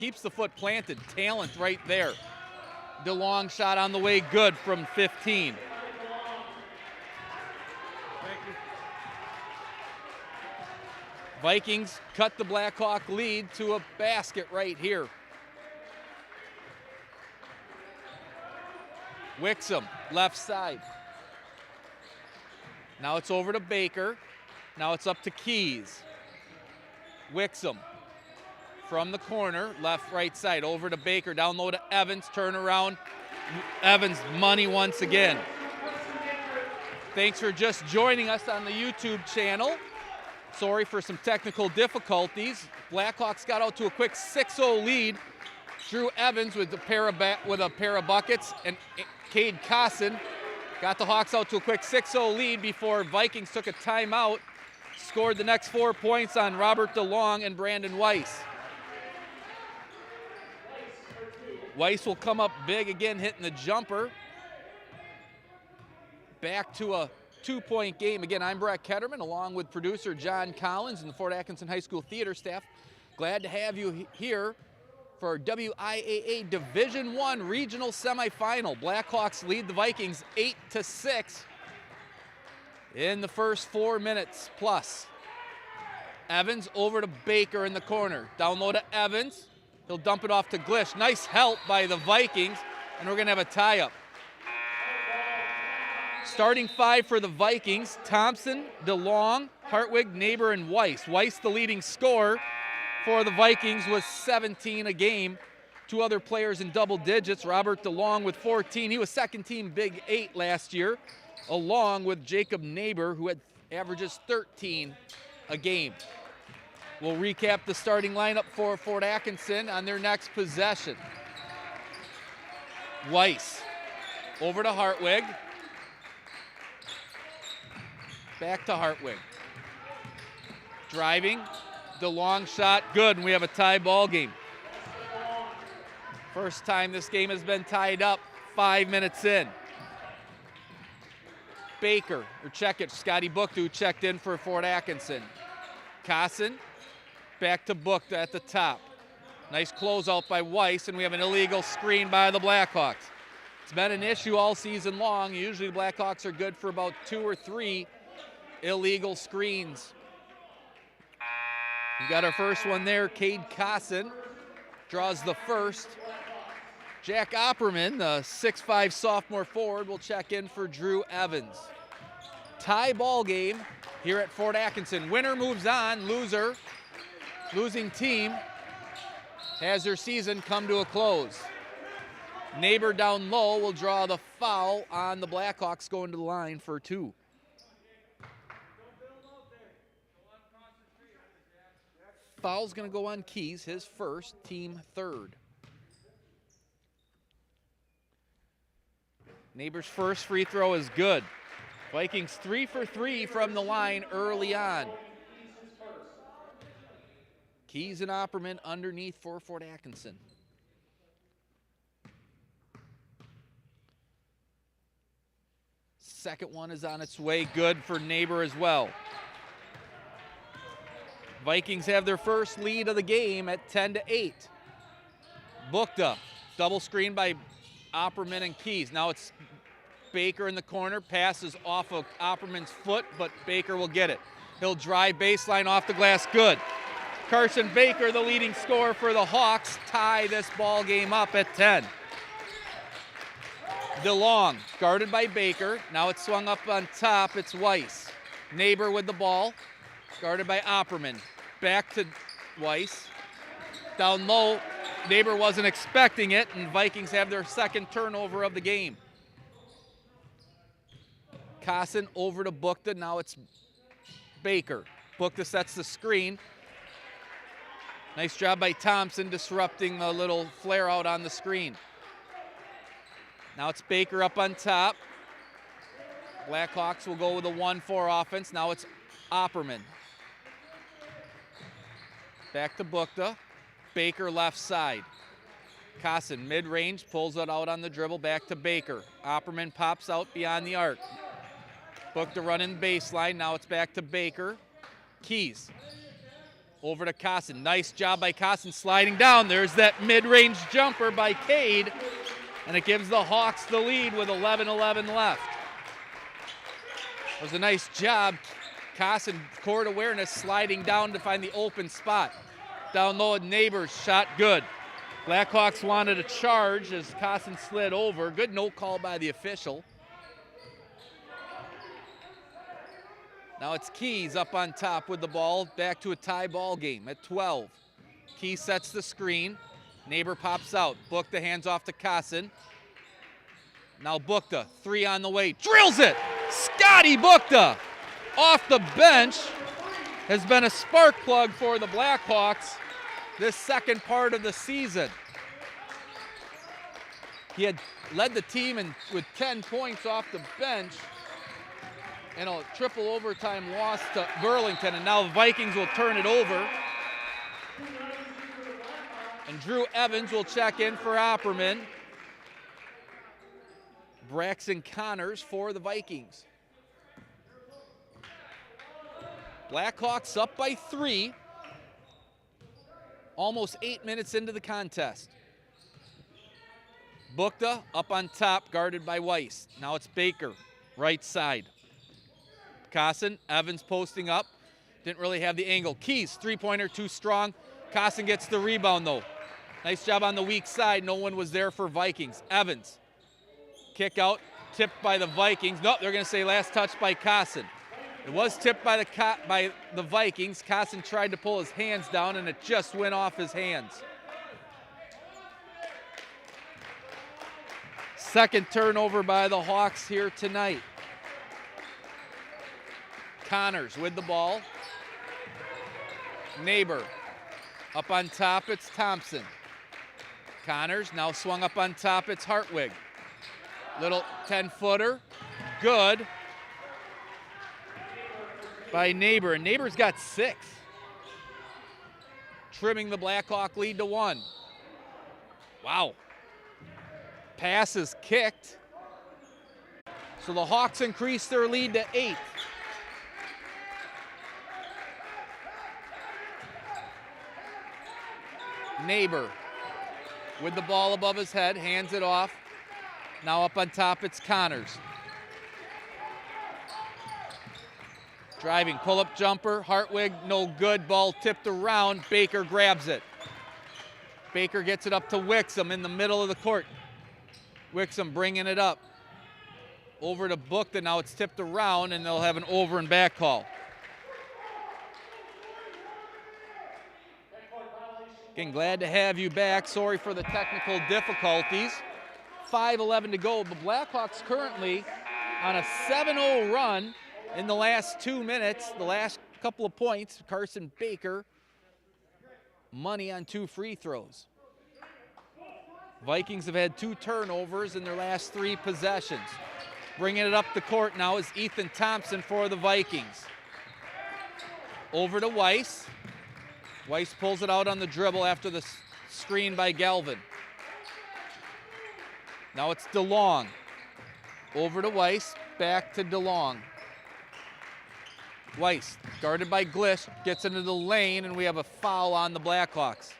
keeps the foot planted. Talent right there. DeLong shot on the way, good from 15. Vikings cut the Blackhawk lead to a basket right here. Wixom, left side. Now it's over to Baker. Now it's up to Keys. Wixom from the corner, left, right side, over to Baker, down low to Evans, turn around. Evans, money once again. Thanks for just joining us on the YouTube channel. Sorry for some technical difficulties. Blackhawks got out to a quick 6-0 lead. Drew Evans with a pair of buckets, and Cade Cosson got the Hawks out to a quick 6-0 lead before Vikings took a timeout, scored the next 4 points on Robert DeLong and Brandon Weiss. Weiss will come up big again, hitting the jumper. Back to a 2-point game. Again, I'm Brett Ketterman, along with producer John Collins and the Fort Atkinson High School theater staff. Glad to have you here for our WIAA Division I regional semifinal. Blackhawks lead the Vikings 8-6 in the first 4 minutes plus. Evans over to Baker in the corner. Down low to Evans. He'll dump it off to Glish. Nice help by the Vikings, and we're going to have a tie-up. Starting five for the Vikings: Thompson, DeLong, Hartwig, Neighbor, and Weiss. Weiss, the leading scorer for the Vikings, with 17 a game. Two other players in double digits. Robert DeLong with 14. He was second team Big 8 last year, along with Jacob Neighbor, who had averages 13 a game. We'll recap the starting lineup for Fort Atkinson on their next possession. Weiss over to Hartwig. Back to Hartwig. Driving, the long shot, good, and we have a tie ball game. First time this game has been tied up, 5 minutes in. Baker, or check it, Scotty Bookta, who checked in for Fort Atkinson. Cosson, back to Bookta at the top. Nice closeout by Weiss, and we have an illegal screen by the Blackhawks. It's been an issue all season long. Usually the Blackhawks are good for about 2 or 3 illegal screens. We got our first one there. Cade Cosson draws the first. Jack Opperman, the 6'5" sophomore forward, will check in for Drew Evans. Tie ball game here at Fort Atkinson. Winner moves on. Losing team has their season come to a close. Neighbor down low will draw the foul on the Blackhawks, going to the line for 2. Foul's going to go on Keys, his first, team third. Neighbor's first free throw is good. Vikings 3 for 3 from the line early on. Keys and Opperman underneath for Fort Atkinson. Second one is on its way, good for Neighbor as well. Vikings have their first lead of the game at 10-8. Bookta, double screen by Opperman and Keys. Now it's Baker in the corner, passes off of Opperman's foot, but Baker will get it. He'll drive baseline off the glass, good. Carson Baker, the leading scorer for the Hawks, tie this ball game up at 10. DeLong, guarded by Baker. Now it's swung up on top, it's Weiss. Neighbor with the ball, guarded by Opperman. Back to Weiss. Down low, Neighbor wasn't expecting it, and Vikings have their second turnover of the game. Cosson over to Bookta, now it's Baker. Bookta sets the screen. Nice job by Thompson disrupting the little flare out on the screen. Now it's Baker up on top. Blackhawks will go with a 1-4 offense. Now it's Opperman. Back to Bookta. Baker left side. Cosson mid-range, pulls it out on the dribble, back to Baker. Opperman pops out beyond the arc. Bookta running baseline, now it's back to Baker. Keys. Over to Cosson. Nice job by Cosson sliding down. There's that mid-range jumper by Cade, and it gives the Hawks the lead with 11:11 left. It was a nice job. Cosson, court awareness, sliding down to find the open spot. Down low, Neighbors shot good. Blackhawks wanted a charge as Cosson slid over. Good no call by the official. Now it's Keys up on top with the ball, back to a tie ball game at 12. Keys sets the screen. Neighbor pops out. Bukta hands off to Cosson. Now Bukta, 3 on the way, drills it! Scotty Bukta, off the bench, has been a spark plug for the Blackhawks this second part of the season. He had led the team with 10 points off the bench in a triple overtime loss to Burlington, and now the Vikings will turn it over. And Drew Evans will check in for Opperman. Braxton Connors for the Vikings. Blackhawks up by 3. Almost 8 minutes into the contest. Bukta up on top, guarded by Weiss. Now it's Baker, right side. Cosson, Evans posting up. Didn't really have the angle. Keys, three-pointer, too strong. Cosson gets the rebound, though. Nice job on the weak side. No one was there for Vikings. Evans, kick out, tipped by the Vikings. Nope, they're going to say last touch by Cosson. It was tipped by the Vikings. Cosson tried to pull his hands down, and it just went off his hands. Second turnover by the Hawks here tonight. Connors with the ball. Neighbor up on top, it's Thompson. Connors now swung up on top, it's Hartwig. Little 10-footer, good by Neighbor, and Neighbor's got 6. Trimming the Blackhawk lead to 1. Wow. Pass is kicked. So the Hawks increase their lead to 8. Neighbor with the ball above his head, hands it off. Now up on top, it's Connors. Driving, pull-up jumper, Hartwig, no good. Ball tipped around, Baker grabs it. Baker gets it up to Wixom in the middle of the court. Wixom bringing it up. Over to Bukta, now it's tipped around, and they'll have an over and back call. Again, glad to have you back. Sorry for the technical difficulties. 5:11 to go. The Blackhawks currently on a 7-0 run in the last 2 minutes. The last couple of points, Carson Baker, money on 2 free throws. Vikings have had 2 turnovers in their last 3 possessions. Bringing it up the court now is Ethan Thompson for the Vikings. Over to Weiss. Weiss pulls it out on the dribble after the screen by Galvin. Now it's DeLong. Over to Weiss, back to DeLong. Weiss, guarded by Glish, gets into the lane, and we have a foul on the Blackhawks.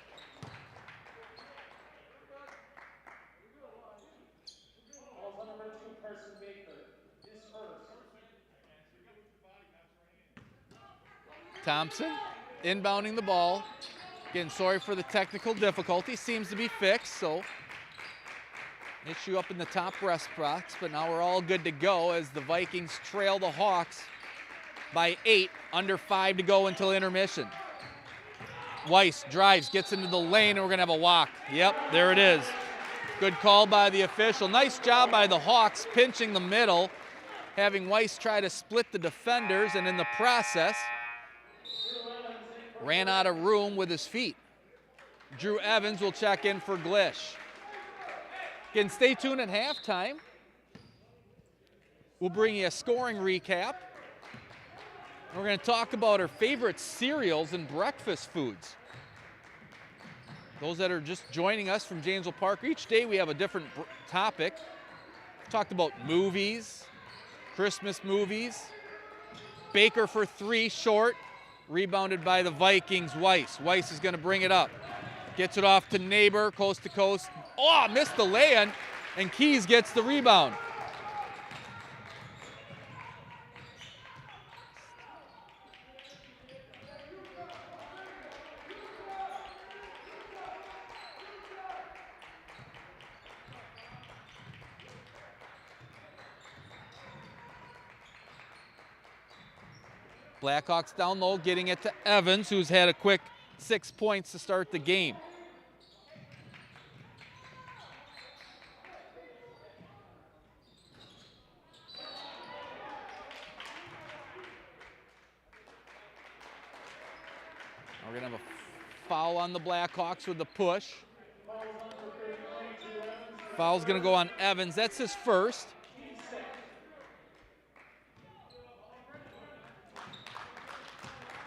Thompson inbounding the ball. Again, sorry for the technical difficulty. Seems to be fixed, so issue up in the top rest box, but now we're all good to go as the Vikings trail the Hawks by 8, under 5 to go until intermission. Weiss drives, gets into the lane, and we're gonna have a walk. Yep, there it is. Good call by the official. Nice job by the Hawks pinching the middle, having Weiss try to split the defenders, and in the process, ran out of room with his feet. Drew Evans will check in for Glish. Again, stay tuned at halftime. We'll bring you a scoring recap. We're going to talk about our favorite cereals and breakfast foods. Those that are just joining us from Janesville Park, each day we have a different topic. We talked about movies, Christmas movies. Baker for 3, short. Rebounded by the Vikings, Weiss. Weiss is going to bring it up. Gets it off to Neighbor, coast to coast. Oh, missed the lay-in, and Keys gets the rebound. Blackhawks down low, getting it to Evans, who's had a quick 6 points to start the game. We're going to have a foul on the Blackhawks with the push. Foul's going to go on Evans. That's his first.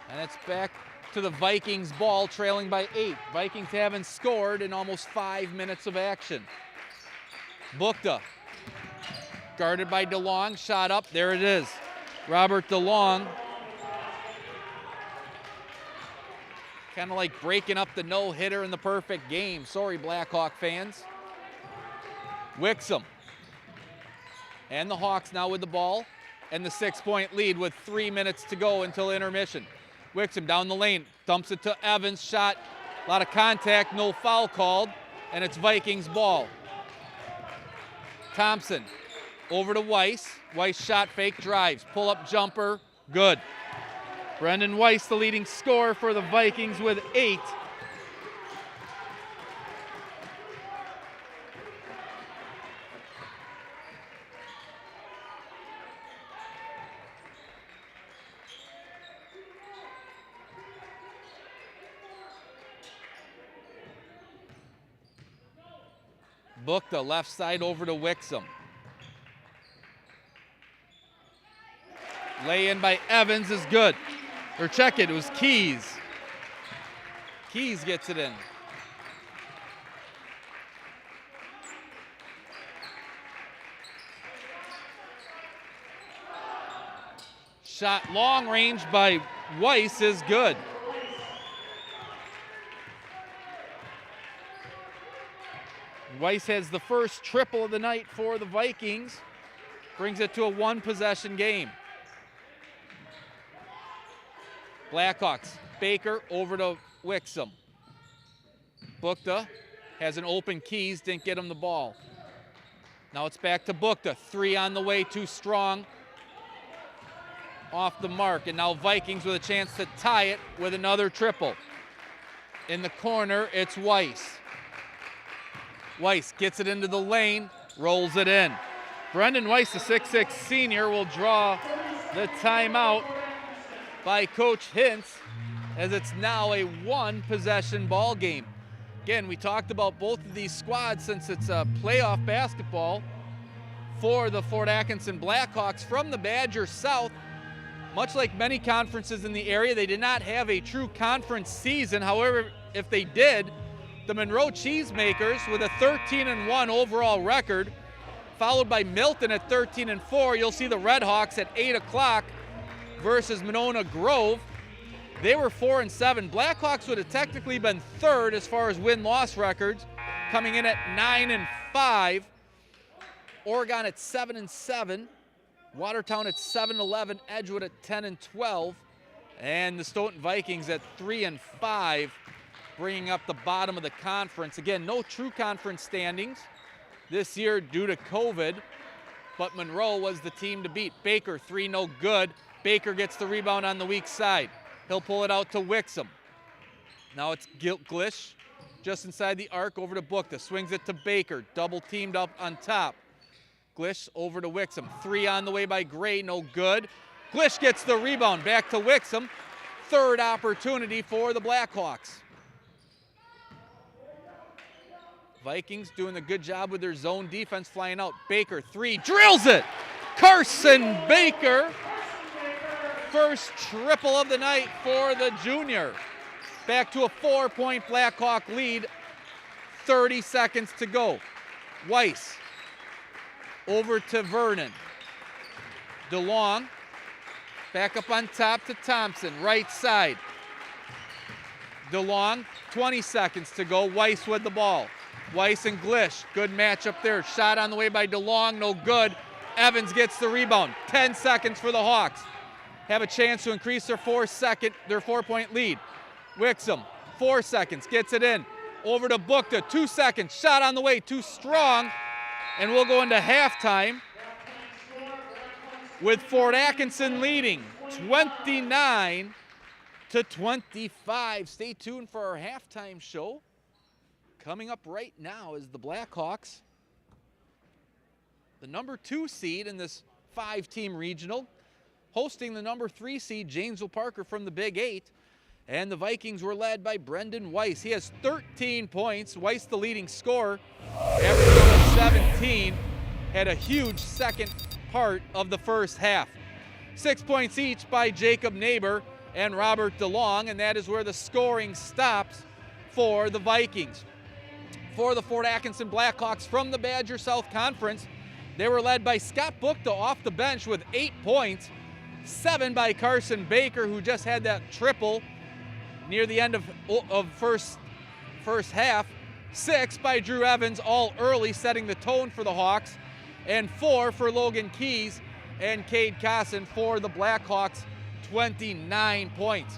And it's back to the Vikings ball, trailing by 8. Vikings haven't scored in almost 5 minutes of action. Bukta, guarded by DeLong, shot up, there it is. Robert DeLong, kind of like breaking up the no-hitter in the perfect game. Sorry, Blackhawk fans. Wixom. And the Hawks now with the ball, and the 6-point lead with 3 minutes to go until intermission. Wixom down the lane, dumps it to Evans, shot, a lot of contact, no foul called, and it's Vikings ball. Thompson over to Weiss. Weiss shot fake, drives, pull-up jumper, good. Brendan Weiss, the leading scorer for the Vikings with 8. Bukta, left side over to Wixom. Lay in by Evans is good. Or check it was Keys. Keys gets it in. Shot long range by Weiss is good. Weiss has the first triple of the night for the Vikings. Brings it to a one-possession game. Blackhawks, Baker over to Wixom. Bukta has an open Keys, didn't get him the ball. Now it's back to Bukta. 3 on the way, too strong. Off the mark, and now Vikings with a chance to tie it with another triple. In the corner, it's Weiss. Weiss gets it into the lane, rolls it in. Brendan Weiss, the 6'6" senior, will draw the timeout by Coach Hintz, as it's now a one-possession ball game. Again, we talked about both of these squads since it's a playoff basketball for the Fort Atkinson Blackhawks from the Badger South. Much like many conferences in the area, they did not have a true conference season. However, if they did, the Monroe Cheesemakers with a 13-1 overall record, followed by Milton at 13-4. You'll see the Red Hawks at 8 o'clock versus Monona Grove. They were 4-7. Blackhawks would have technically been third as far as win-loss records, coming in at 9-5. Oregon at 7-7. Watertown at 7-11. Edgewood at 10-12. And the Stoughton Vikings at 3-5, bringing up the bottom of the conference. Again, no true conference standings this year due to COVID, but Monroe was the team to beat. Baker, 3, no good. Baker gets the rebound on the weak side. He'll pull it out to Wixom. Now it's Glish just inside the arc over to Bukta. Swings it to Baker, double teamed up on top. Glish over to Wixom. 3 on the way by Gray, no good. Glish gets the rebound, back to Wixom. Third opportunity for the Blackhawks. Vikings doing a good job with their zone defense, flying out. Baker, 3, drills it! Carson Baker, first triple of the night for the junior. Back to a 4-point Blackhawk lead, 30 seconds to go. Weiss over to Vernon. DeLong Back up on top to Thompson, right side. DeLong, 20 seconds to go. Weiss with the ball. Weiss and Glish, good matchup there. Shot on the way by DeLong, no good. Evans gets the rebound. 10 seconds for the Hawks. Have a chance to increase their 4-point lead. Wixom, 4 seconds, gets it in. Over to Bukta, 2 seconds. Shot on the way, too strong. And we'll go into halftime with Fort Atkinson leading 29-25. Stay tuned for our halftime show. Coming up right now is the Blackhawks, the number 2 seed in this 5-team regional, hosting the number 3 seed Janesville Parker from the Big 8. And the Vikings were led by Brendan Weiss. He has 13 points. Weiss, the leading scorer, averaging 17, had a huge second part of the first half. 6 points each by Jacob Neighbor and Robert DeLong, and that is where the scoring stops for the Vikings. For the Fort Atkinson Blackhawks from the Badger South Conference, they were led by Scott Bukta off the bench with 8 points, 7 by Carson Baker, who just had that triple near the end of first half, 6 by Drew Evans, all early, setting the tone for the Hawks, and 4 for Logan Keys and Cade Cosson for the Blackhawks, 29 points.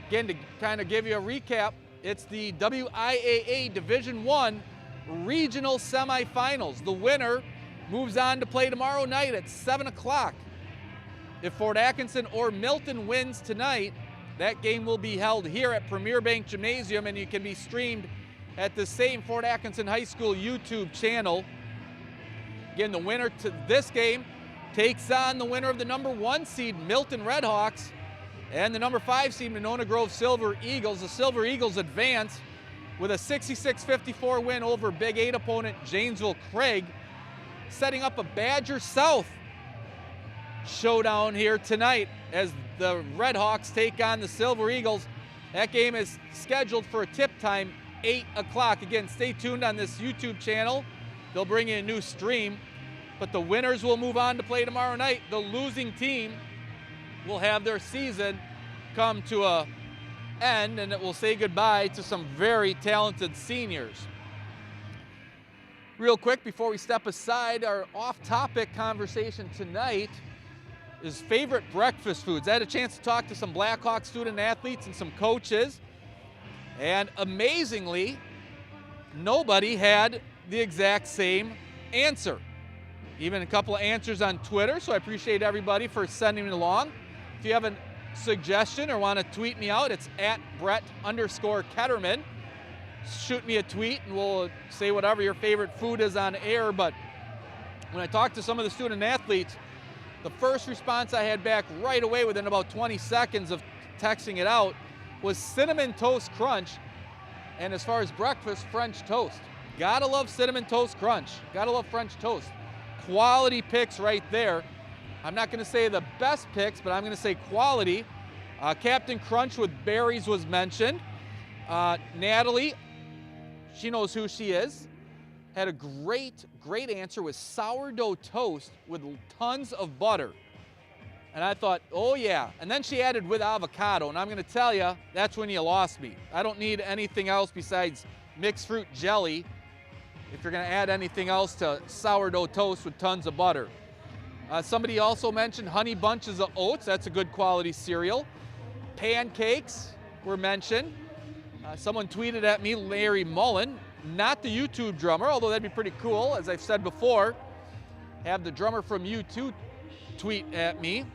Again, to kind of give you a recap, it's the WIAA Division I Regional Semifinals. The winner moves on to play tomorrow night at 7 o'clock. If Fort Atkinson or Milton wins tonight, that game will be held here at Premier Bank Gymnasium, and you can be streamed at the same Fort Atkinson High School YouTube channel. Again, the winner to this game takes on the winner of the number 1 seed Milton Redhawks and the number 5 seed Monona Grove Silver Eagles. The Silver Eagles advance with a 66-54 win over Big 8 opponent Janesville Craig, setting up a Badger South showdown here tonight as the Redhawks take on the Silver Eagles. That game is scheduled for a tip time, 8 o'clock. Again, stay tuned on this YouTube channel. They'll bring you a new stream, but the winners will move on to play tomorrow night. The losing team will have their season come to an end, and it will say goodbye to some very talented seniors. Real quick, before we step aside, our off-topic conversation tonight is favorite breakfast foods. I had a chance to talk to some Blackhawks student athletes and some coaches, and amazingly, nobody had the exact same answer. Even a couple of answers on Twitter, so I appreciate everybody for sending it along. If you have a suggestion or want to tweet me out, it's at Brett_Ketterman. Shoot me a tweet and we'll say whatever your favorite food is on air. But when I talked to some of the student athletes, the first response I had back right away within about 20 seconds of texting it out was Cinnamon Toast Crunch. And as far as breakfast, French toast. Gotta love Cinnamon Toast Crunch. Gotta love French toast. Quality picks right there. I'm not gonna say the best picks, but I'm gonna say quality. Captain Crunch with berries was mentioned. Natalie, she knows who she is, had a great answer with sourdough toast with tons of butter. And I thought, oh yeah. And then she added with avocado, and I'm gonna tell you, that's when you lost me. I don't need anything else besides mixed fruit jelly if you're gonna add anything else to sourdough toast with tons of butter. Somebody also mentioned honey bunches of oats. That's a good quality cereal. Pancakes were mentioned. Someone tweeted at me, Larry Mullen, not the YouTube drummer, although that'd be pretty cool. As I've said before, have the drummer from U2 tweet at me.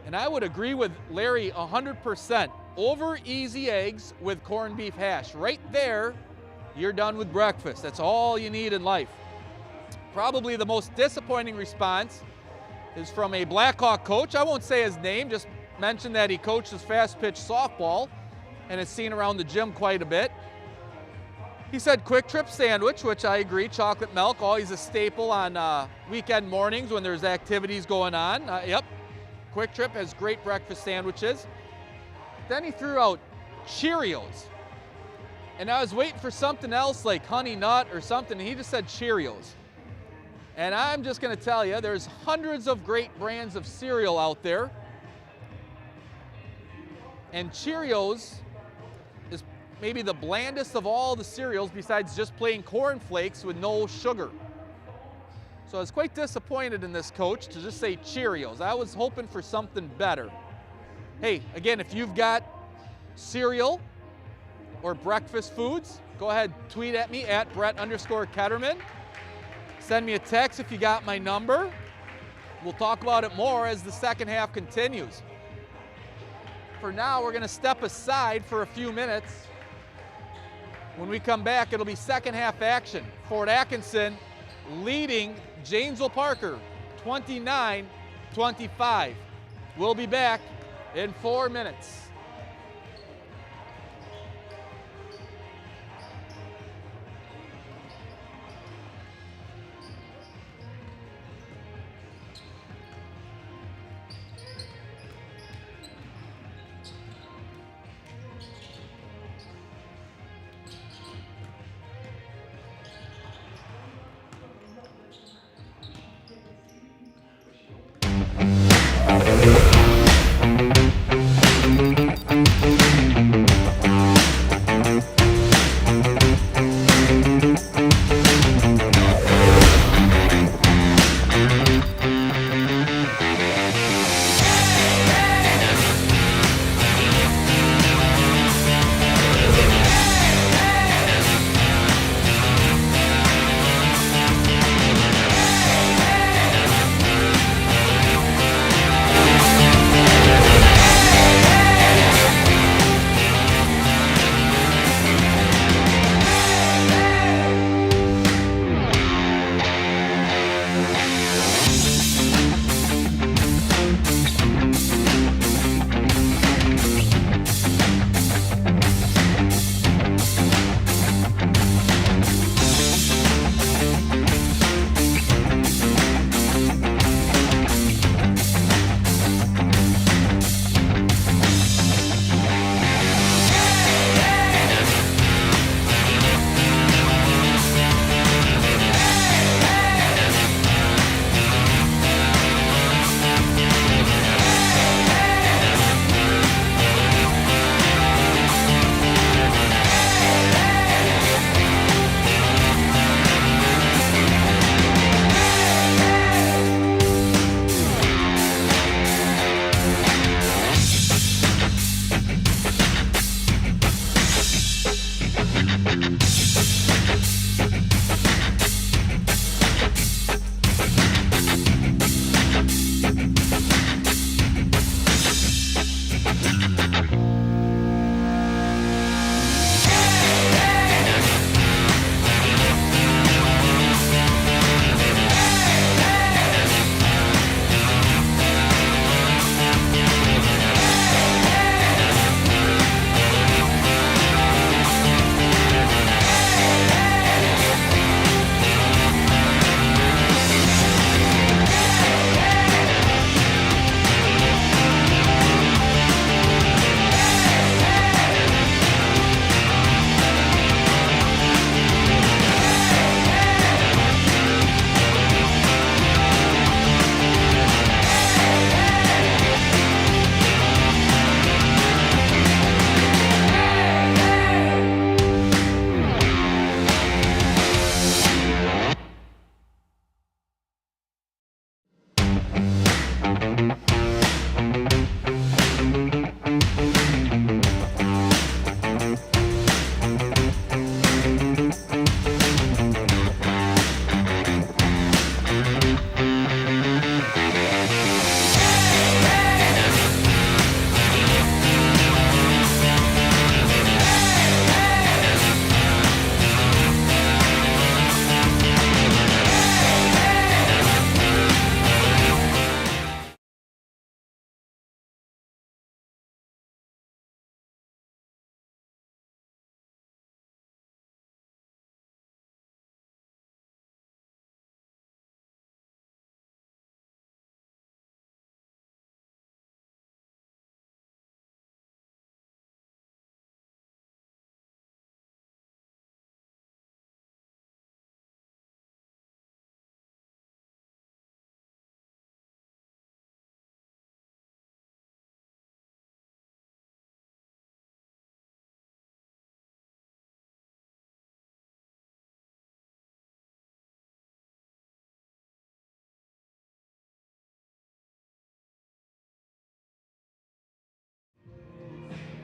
And I would agree with Larry 100%. Over easy eggs with corned beef hash. Right there, you're done with breakfast. That's all you need in life. Probably the most disappointing response is from a Blackhawk coach. I won't say his name, just mention that he coaches fast pitch softball and is seen around the gym quite a bit. He said Quick Trip sandwich, which I agree, chocolate milk, always a staple on weekend mornings when there's activities going on. Yep, Quick Trip has great breakfast sandwiches. Then he threw out Cheerios. And I was waiting for something else like Honey Nut or something, and he just said Cheerios. And I'm just gonna tell you, there's hundreds of great brands of cereal out there. And Cheerios is maybe the blandest of all the cereals besides just plain corn flakes with no sugar. So I was quite disappointed in this coach to just say Cheerios. I was hoping for something better. Hey, again, if you've got cereal or breakfast foods, go ahead, tweet at me at Brett_Ketterman. Send me a text if you got my number. We'll talk about it more as the second half continues. For now, we're going to step aside for a few minutes. When we come back, it'll be second half action. Fort Atkinson leading Janesville Parker 29-25. We'll be back in 4 minutes.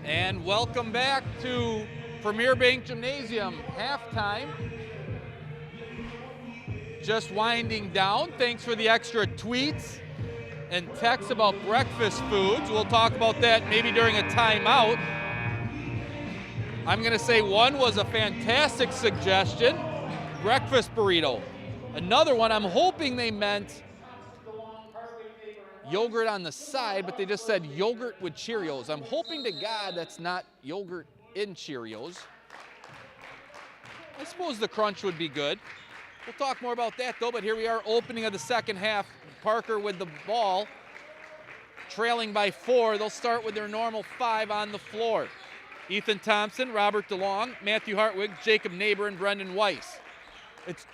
And welcome back to Premier Bank Gymnasium halftime. Just winding down. Thanks for the extra tweets and texts about breakfast foods. We'll talk about that maybe during a timeout. I'm going to say one was a fantastic suggestion, breakfast burrito. Another one, I'm hoping they meant yogurt on the side, but they just said yogurt with Cheerios. I'm hoping to God that's not yogurt in Cheerios. I suppose the crunch would be good. We'll talk more about that though, but here we are, opening of the second half. Parker with the ball, trailing by 4. They'll start with their normal 5 on the floor. Ethan Thompson, Robert DeLong, Matthew Hartwig, Jacob Neighbor, and Brendan Weiss. It's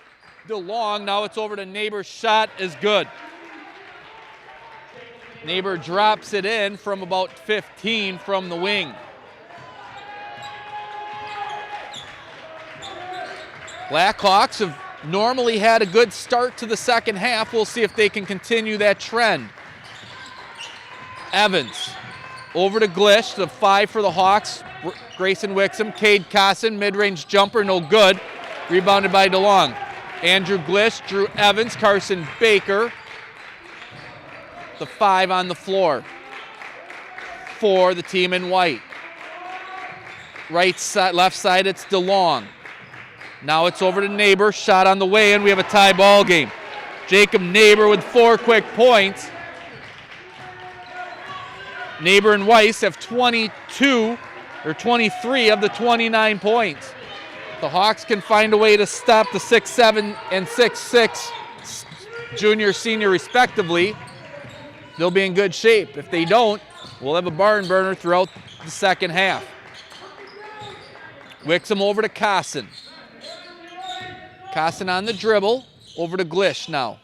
DeLong, now it's over to Neighbor. Shot is good. Neighbor drops it in from about 15 from the wing. Blackhawks have normally had a good start to the second half. We'll see if they can continue that trend. Evans over to Glish, the 5 for the Hawks. Grayson Wixom, Cade Cosson, mid-range jumper, no good. Rebounded by DeLong. Andrew Glish, Drew Evans, Carson Baker. The 5 on the floor for the team in white. Right side, left side, it's DeLong. Now it's over to Neighbor, shot on the way in. We have a tie ball game. Jacob Neighbor with 4 quick points. Neighbor and Weiss have 23 of the 29 points. The Hawks can find a way to stop the 6'7" and 6'6" junior, senior respectively. They'll be in good shape. If they don't, we'll have a barn burner throughout the second half. Wixom over to Cosson. Cosson on the dribble, over to Glish now.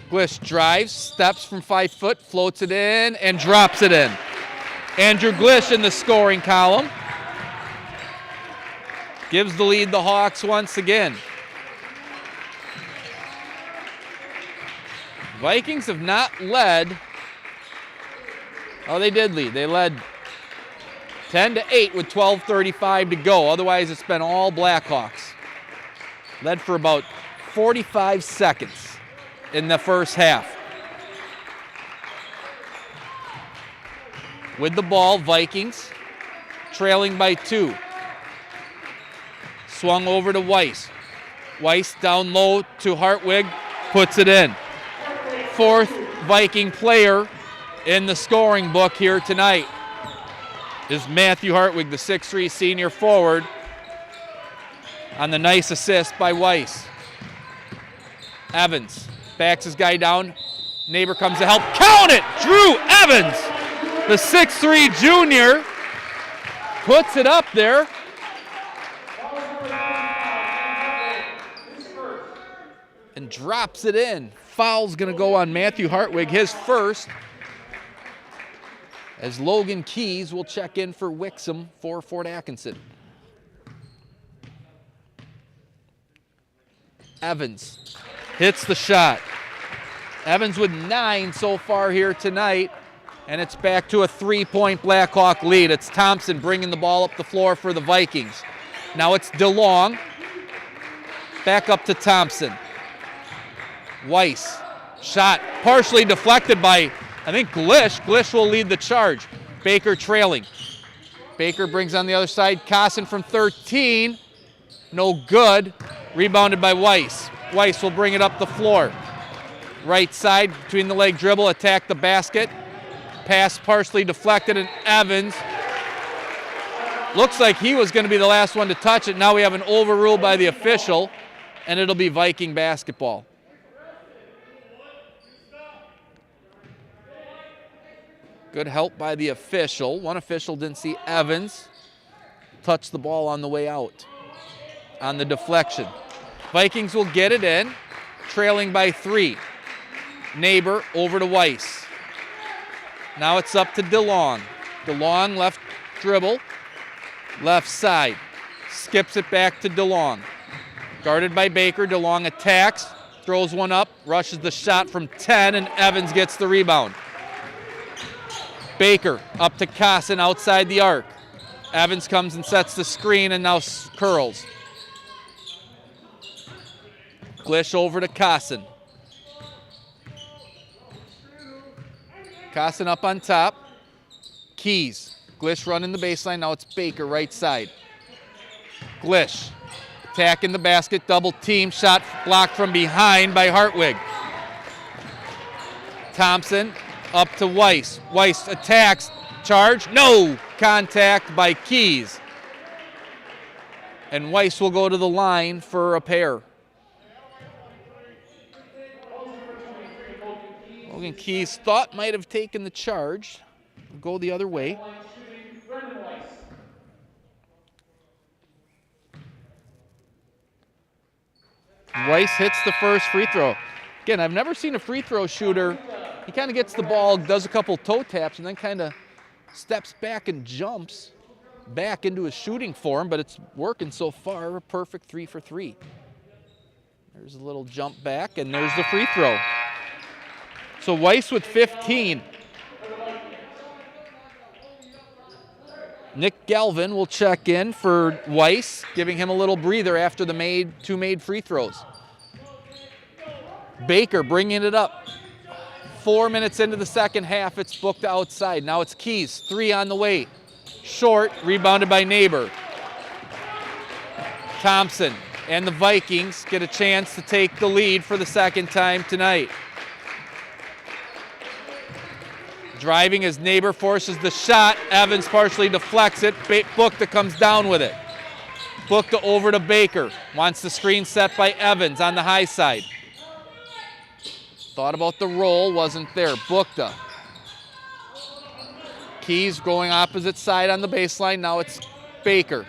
Glish drives, steps from 5 foot, floats it in, and drops it in. Andrew Glish in the scoring column. Gives the lead the Hawks once again. Vikings have not led. Oh, they did lead. They led 10-8 with 12:35 to go. Otherwise, it's been all Blackhawks. Led for about 45 seconds in the first half. With the ball, Vikings trailing by 2. Swung over to Weiss. Weiss down low to Hartwig, puts it in. 4th Viking player in the scoring book here tonight is Matthew Hartwig, the 6'3" senior forward, on the nice assist by Weiss. Evans backs his guy down. Neighbor comes to help. Count it! Drew Evans, the 6'3" junior, puts it up there. And drops it in. Foul's going to go on Matthew Hartwig, his first. As Logan Keys will check in for Wixom for Fort Atkinson. Evans hits the shot. Evans with 9 so far here tonight. And it's back to a 3-point Blackhawk lead. It's Thompson bringing the ball up the floor for the Vikings. Now it's DeLong. Back up to Thompson. Weiss, shot partially deflected by, I think, Glish. Glish will lead the charge. Baker trailing. Baker brings on the other side. Cosson from 13. No good. Rebounded by Weiss. Weiss will bring it up the floor. Right side, between the leg dribble, attack the basket. Pass partially deflected, and Evans looks like he was going to be the last one to touch it. Now we have an overrule by the official, and it'll be Viking basketball. Good help by the official. One official didn't see Evans touch the ball on the way out on the deflection. Vikings will get it in, trailing by 3. Neighbor over to Weiss. Now it's up to DeLong. DeLong left dribble, left side. Skips it back to DeLong. Guarded by Baker. DeLong attacks, throws one up, rushes the shot from 10, and Evans gets the rebound. Baker up to Cosson outside the arc. Evans comes and sets the screen and now curls. Glish over to Kasson. Kasson up on top. Keys. Glish running the baseline. Now it's Baker right side. Glish attacking the basket. Double team. Shot blocked from behind by Hartwig. Thompson up to Weiss. Weiss attacks. Charge. No. Contact by Keys. And Weiss will go to the line for a pair. Logan Keys thought might have taken the charge. Go the other way. Weiss hits the first free throw. Again, I've never seen a free throw shooter. He kind of gets the ball, does a couple toe taps, and then kind of steps back and jumps back into his shooting form, but it's working so far. A perfect 3 for 3. There's a little jump back, and there's the free throw. So Weiss with 15. Nick Galvin will check in for Weiss, giving him a little breather after the two made free throws. Baker bringing it up. 4 minutes into the second half, it's booked outside. Now it's Keys, 3 on the way. Short, rebounded by Neighbor. Thompson and the Vikings get a chance to take the lead for the second time tonight. Driving as Neighbor forces the shot. Evans partially deflects it. Bukta comes down with it. Bukta over to Baker. Wants the screen set by Evans on the high side. Thought about the roll, wasn't there. Bukta. Keys going opposite side on the baseline. Now it's Baker.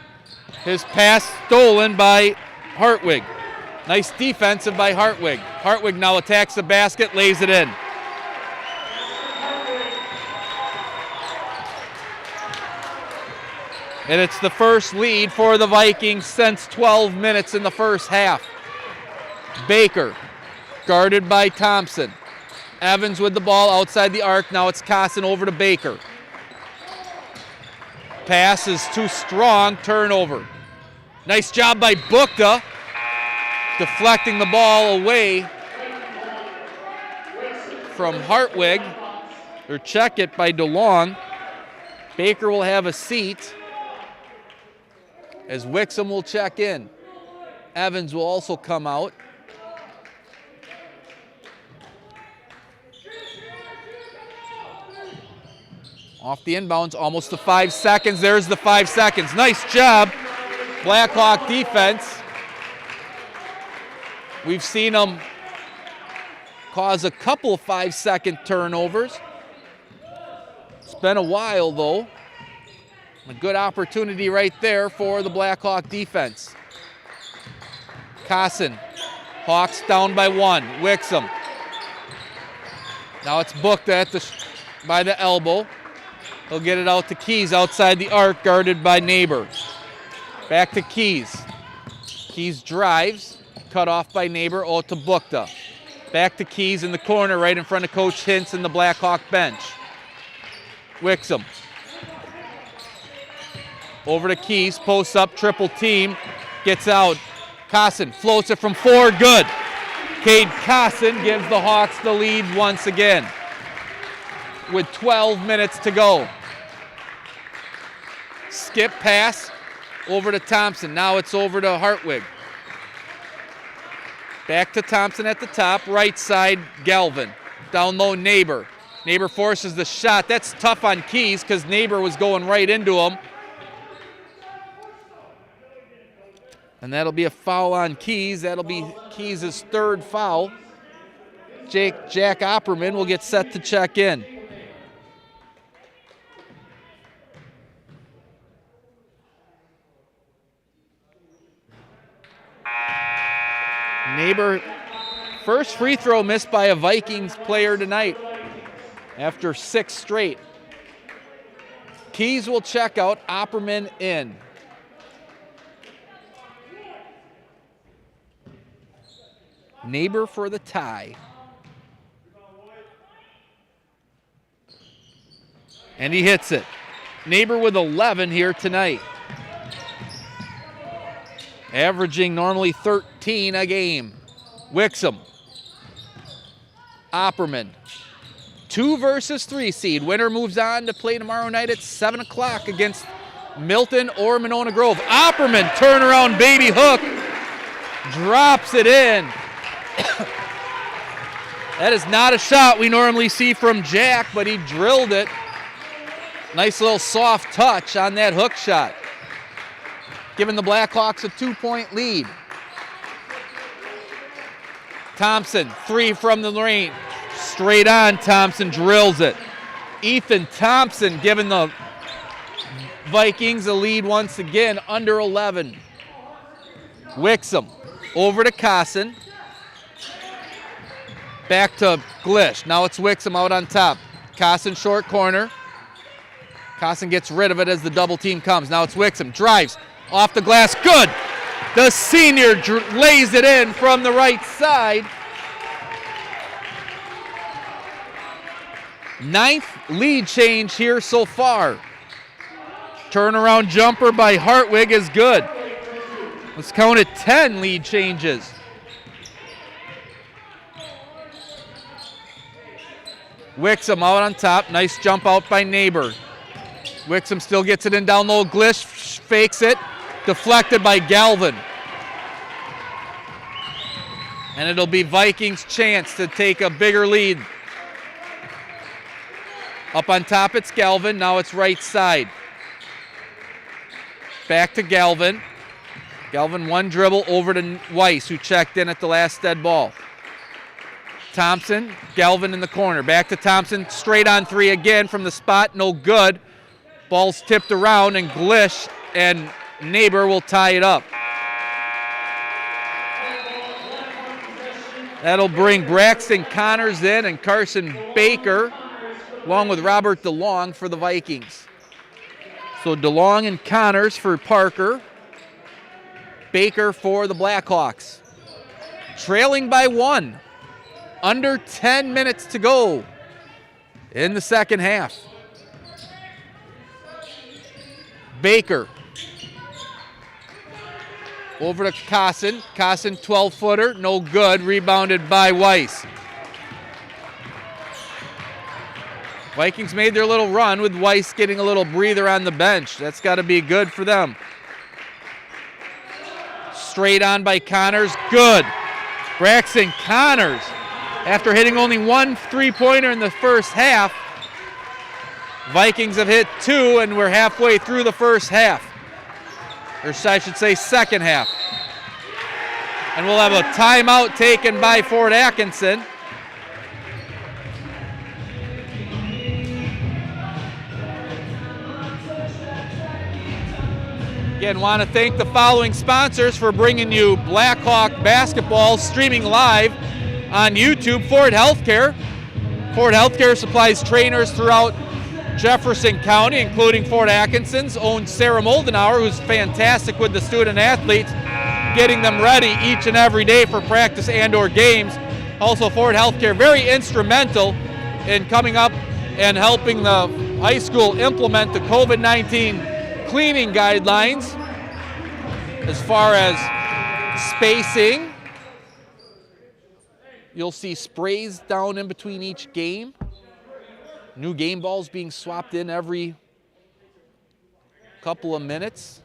His pass stolen by Hartwig. Nice defensive by Hartwig. Hartwig now attacks the basket, lays it in. And it's the first lead for the Vikings since 12 minutes in the first half. Baker, guarded by Thompson. Evans with the ball outside the arc. Now it's Kasson over to Baker. Pass is too strong. Turnover. Nice job by Bukta, deflecting the ball away from Hartwig. Or check it by DeLong. Baker will have a seat as Wixom will check in. Evans will also come out. Off the inbounds, almost to 5 seconds. There's the 5 seconds. Nice job, Blackhawk defense. We've seen them cause a couple of 5-second turnovers. It's been a while, though. A good opportunity right there for the Blackhawk defense. Kasson. Hawks down by 1. Wixom. Now it's Bukta by the elbow. He'll get it out to Keys outside the arc, guarded by Neighbor. Back to Keys. Keys drives, cut off by Neighbor, to Bukta. Back to Keys in the corner, right in front of Coach Hintz and the Blackhawk bench. Wixom. Over to Keys, posts up, triple team, gets out. Kasson floats it from 4, good. Cade Kasson gives the Hawks the lead once again with 12 minutes to go. Skip pass over to Thompson. Now it's over to Hartwig. Back to Thompson at the top, right side, Galvin. Down low, Neighbor. Neighbor forces the shot. That's tough on Keys because Neighbor was going right into him. And that'll be a foul on Keys. That'll be Keys' 3rd foul. Jack Opperman will get set to check in. Neighbor, first free throw missed by a Vikings player tonight after 6 straight. Keys will check out, Opperman in. Neighbor for the tie. And he hits it. Neighbor with 11 here tonight. Averaging normally 13 a game. Wixom. Opperman. 2 versus 3 seed. Winner moves on to play tomorrow night at 7 o'clock against Milton or Monona Grove. Opperman, turnaround baby hook. Drops it in. That is not a shot we normally see from Jack, but he drilled it. Nice little soft touch on that hook shot. Giving the Blackhawks a 2-point lead. Thompson, 3 from the lane. Straight on, Thompson drills it. Ethan Thompson giving the Vikings a lead once again, under 11. Wixom, over to Kasson. Back to Glish. Now it's Wixom out on top. Kasson short corner. Kasson gets rid of it as the double team comes. Now it's Wixom. Drives off the glass. Good. The senior lays it in from the right side. 9th lead change here so far. Turnaround jumper by Hartwig is good. Let's count it 10 lead changes. Wixom out on top. Nice jump out by Neighbor. Wixom still gets it in down low. Glish fakes it. Deflected by Galvin. And it'll be Vikings' chance to take a bigger lead. Up on top it's Galvin. Now it's right side. Back to Galvin. Galvin one dribble over to Weiss, who checked in at the last dead ball. Thompson, Galvin in the corner. Back to Thompson, straight on 3 again from the spot, no good. Ball's tipped around, and Glish and Neighbor will tie it up. That'll bring Braxton Connors in and Carson Baker, along with Robert DeLong for the Vikings. So DeLong and Connors for Parker. Baker for the Blackhawks. Trailing by 1. Under 10 minutes to go in the second half. Baker. Over to Kasson. Kasson 12-footer, no good. Rebounded by Weiss. Vikings made their little run with Weiss getting a little breather on the bench. That's got to be good for them. Straight on by Connors, good. Braxton Connors, after hitting only 1 3-pointer in the first half, Vikings have hit 2, and we're halfway through the first half. Or I should say second half. And we'll have a timeout taken by Fort Atkinson. Again, want to thank the following sponsors for bringing you Blackhawk basketball streaming live on YouTube. Ford Healthcare. Ford Healthcare supplies trainers throughout Jefferson County, including Fort Atkinson's own Sarah Moldenauer, who's fantastic with the student athletes, getting them ready each and every day for practice and or games. Also, Ford Healthcare, very instrumental in coming up and helping the high school implement the COVID-19 cleaning guidelines as far as spacing. You'll see sprays down in between each game. New game balls being swapped in every couple of minutes.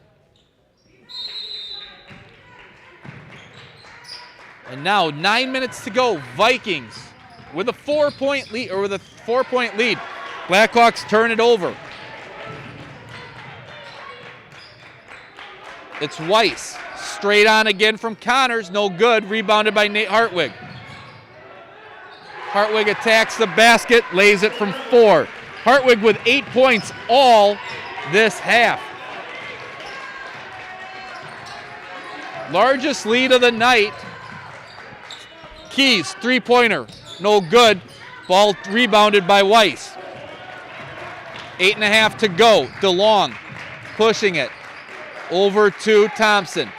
And now 9 minutes to go. Vikings with a 4-point lead, or with a 4-point lead. Blackhawks turn it over. It's Weiss. Straight on again from Connors. No good. Rebounded by Nate Hartwig. Hartwig attacks the basket. Lays it from 4. Hartwig with 8 points all this half. Largest lead of the night. Keys, 3-pointer. No good. Ball rebounded by Weiss. 8.5 to go. DeLong pushing it. Over to Thompson.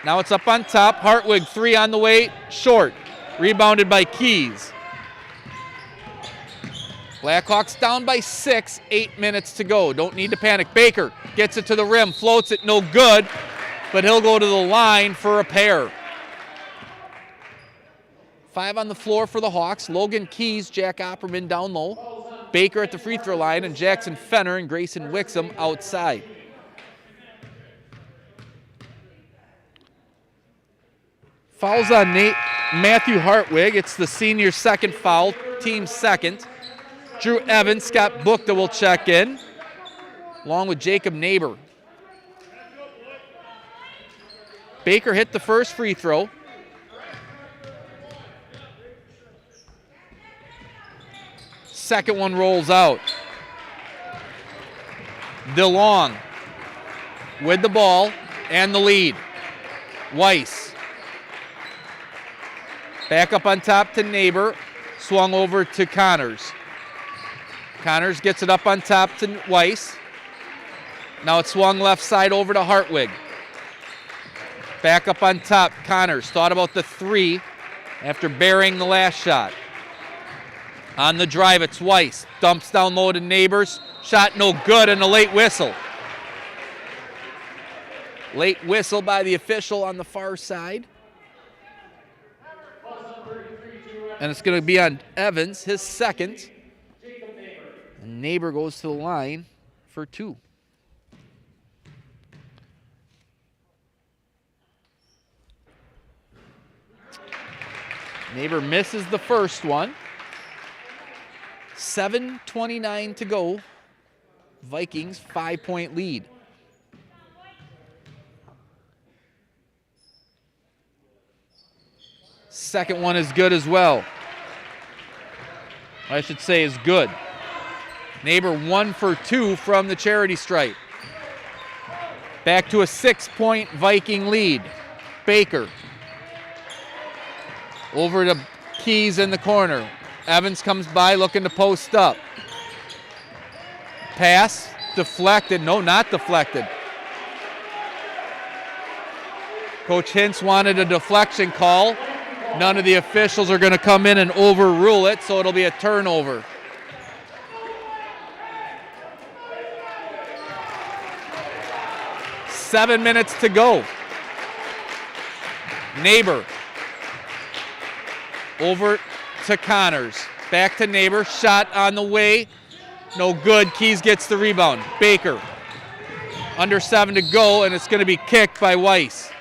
Now it's up on top. Hartwig, 3 on the way, short. Rebounded by Keys. Blackhawks down by 6, 8 minutes to go. Don't need to panic. Baker gets it to the rim, floats it, no good, but he'll go to the line for a pair. 5 on the floor for the Hawks. Logan Keys, Jack Opperman down low. Baker at the free throw line, and Jackson Fenner and Grayson Wixom outside. Fouls on Matthew Hartwig. It's the senior's second foul, team's second. Drew Evans, Scott Bookta will check in, along with Jacob Neighbor. Baker hit the first free throw. Second one rolls out. DeLong with the ball and the lead. Weiss. Back up on top to Neighbor. Swung over to Connors. Connors gets it up on top to Weiss. Now it's swung left side over to Hartwig. Back up on top, Connors thought about the 3 after burying the last shot. On the drive, it's Weiss. Dumps down low to Neighbors. Shot no good, and a late whistle. Late whistle by the official on the far side. And it's going to be on Evans, his second. And Neighbor goes to the line for 2. Neighbor misses the first one. 7:29 to go. Vikings 5-point lead. Second one is good as well. I should say is good. Neighbor 1 for 2 from the charity stripe. Back to a 6-point Viking lead. Baker. Over to Keys in the corner. Evans comes by looking to post up. Pass, deflected. No, not deflected. Coach Hintz wanted a deflection call. None of the officials are going to come in and overrule it, so it'll be a turnover. Seven minutes to go. Neighbor. Over to Connors. Back to Neighbor. Shot on the way. No good. Keys gets the rebound. Baker. Under 7 to go, and it's going to be kicked by Weiss.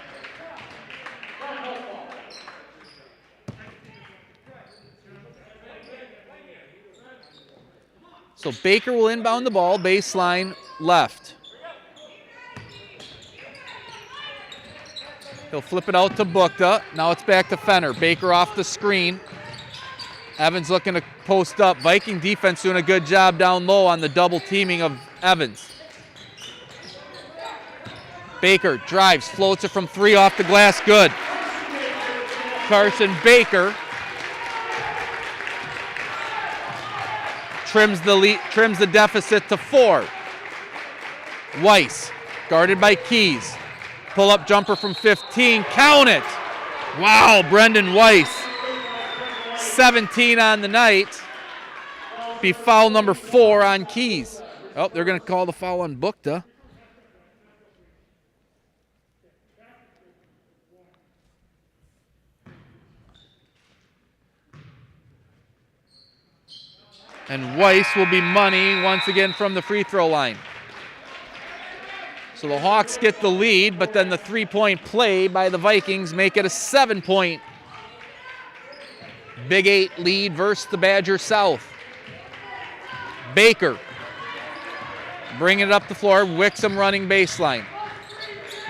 So Baker will inbound the ball, baseline left. He'll flip it out to Bookta. Now it's back to Fenner. Baker off the screen. Evans looking to post up. Viking defense doing a good job down low on the double teaming of Evans. Baker drives, floats it from 3 off the glass, good. Carson Baker trims the deficit to 4. Weiss, guarded by Keys. Pull-up jumper from 15, count it! Wow, Brendan Weiss. 17 on the night. Be foul number 4 on Keys. Oh, they're going to call the foul on Bookta. And Weiss will be money once again from the free throw line. So the Hawks get the lead, but then the 3-point play by the Vikings make it a 7-point Big 8 lead versus the Badger South. Baker bringing it up the floor. Wixom running baseline.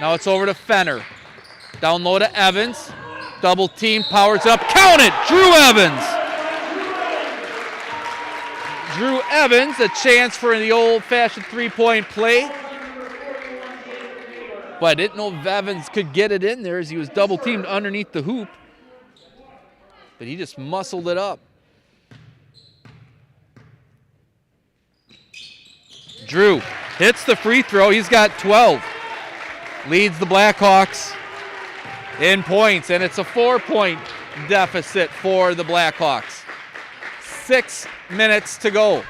Now it's over to Fenner. Down low to Evans. Double team, powers up. Count it! Drew Evans. Drew Evans, a chance for the old-fashioned 3-point play. But I didn't know if Evans could get it in there as he was double-teamed underneath the hoop. But he just muscled it up. Drew hits the free throw. He's got 12. Leads the Blackhawks in points, and it's a 4-point deficit for the Blackhawks. 6 minutes to go.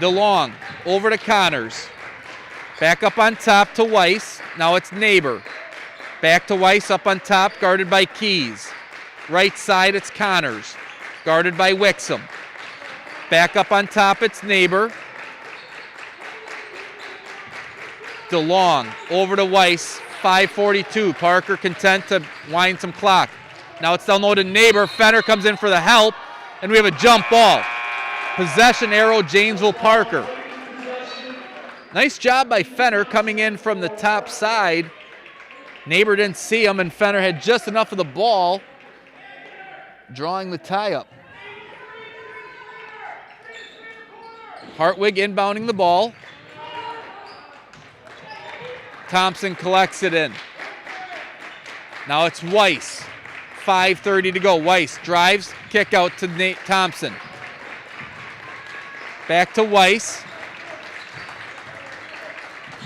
DeLong over to Connors. Back up on top to Weiss. Now it's Neighbor. Back to Weiss up on top, guarded by Keys. Right side, it's Connors, guarded by Wixom. Back up on top, it's Neighbor. DeLong over to Weiss, 5:42. Parker content to wind some clock. Now it's down low to Neighbor. Fenner comes in for the help, and we have a jump ball. Possession arrow, Janesville Parker. Nice job by Fenner coming in from the top side. Neighbor didn't see him, and Fenner had just enough of the ball, drawing the tie up. Hartwig inbounding the ball. Thompson collects it in. Now it's Weiss. 5:30 to go. Weiss drives, kick out to Nate Thompson. Back to Weiss.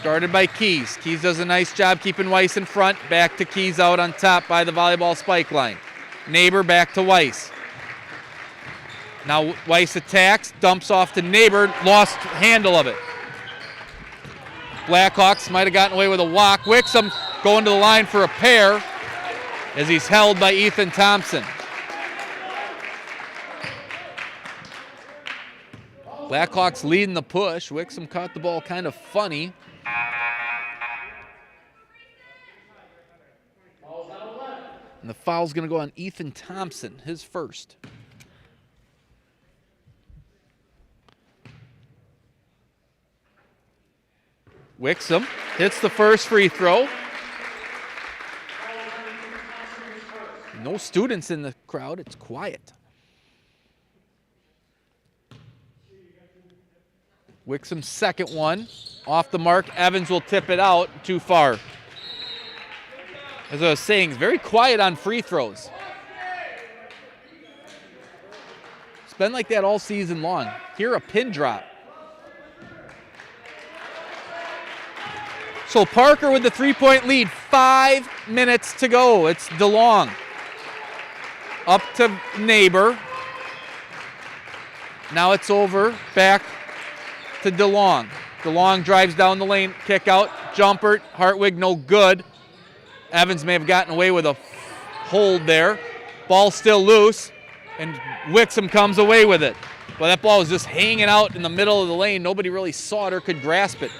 Guarded by Keys. Keys does a nice job keeping Weiss in front. Back to Keys out on top by the volleyball spike line. Neighbor back to Weiss. Now Weiss attacks, dumps off to Neighbor, lost handle of it. Blackhawks might have gotten away with a walk. Wixom going to the line for a pair as he's held by Ethan Thompson. Blackhawks leading the push. Wixom caught the ball kind of funny. And the foul's going to go on Ethan Thompson, his first. Wixom hits the first free throw. No students in the crowd. It's quiet. Wixom's second one. Off the mark. Evans will tip it out. Too far. As I was saying, it's very quiet on free throws. It's been like that all season long. Here, a pin drop. So Parker with the three-point lead. 5 minutes to go. It's DeLong. Up to Neighbor. Now it's over. Back to DeLong. DeLong drives down the lane. Kick out. Jumper. Hartwig no good. Evans may have gotten away with a hold there. Ball still loose. And Wixom comes away with it. Well, that ball was just hanging out in the middle of the lane. Nobody really saw it or could grasp it.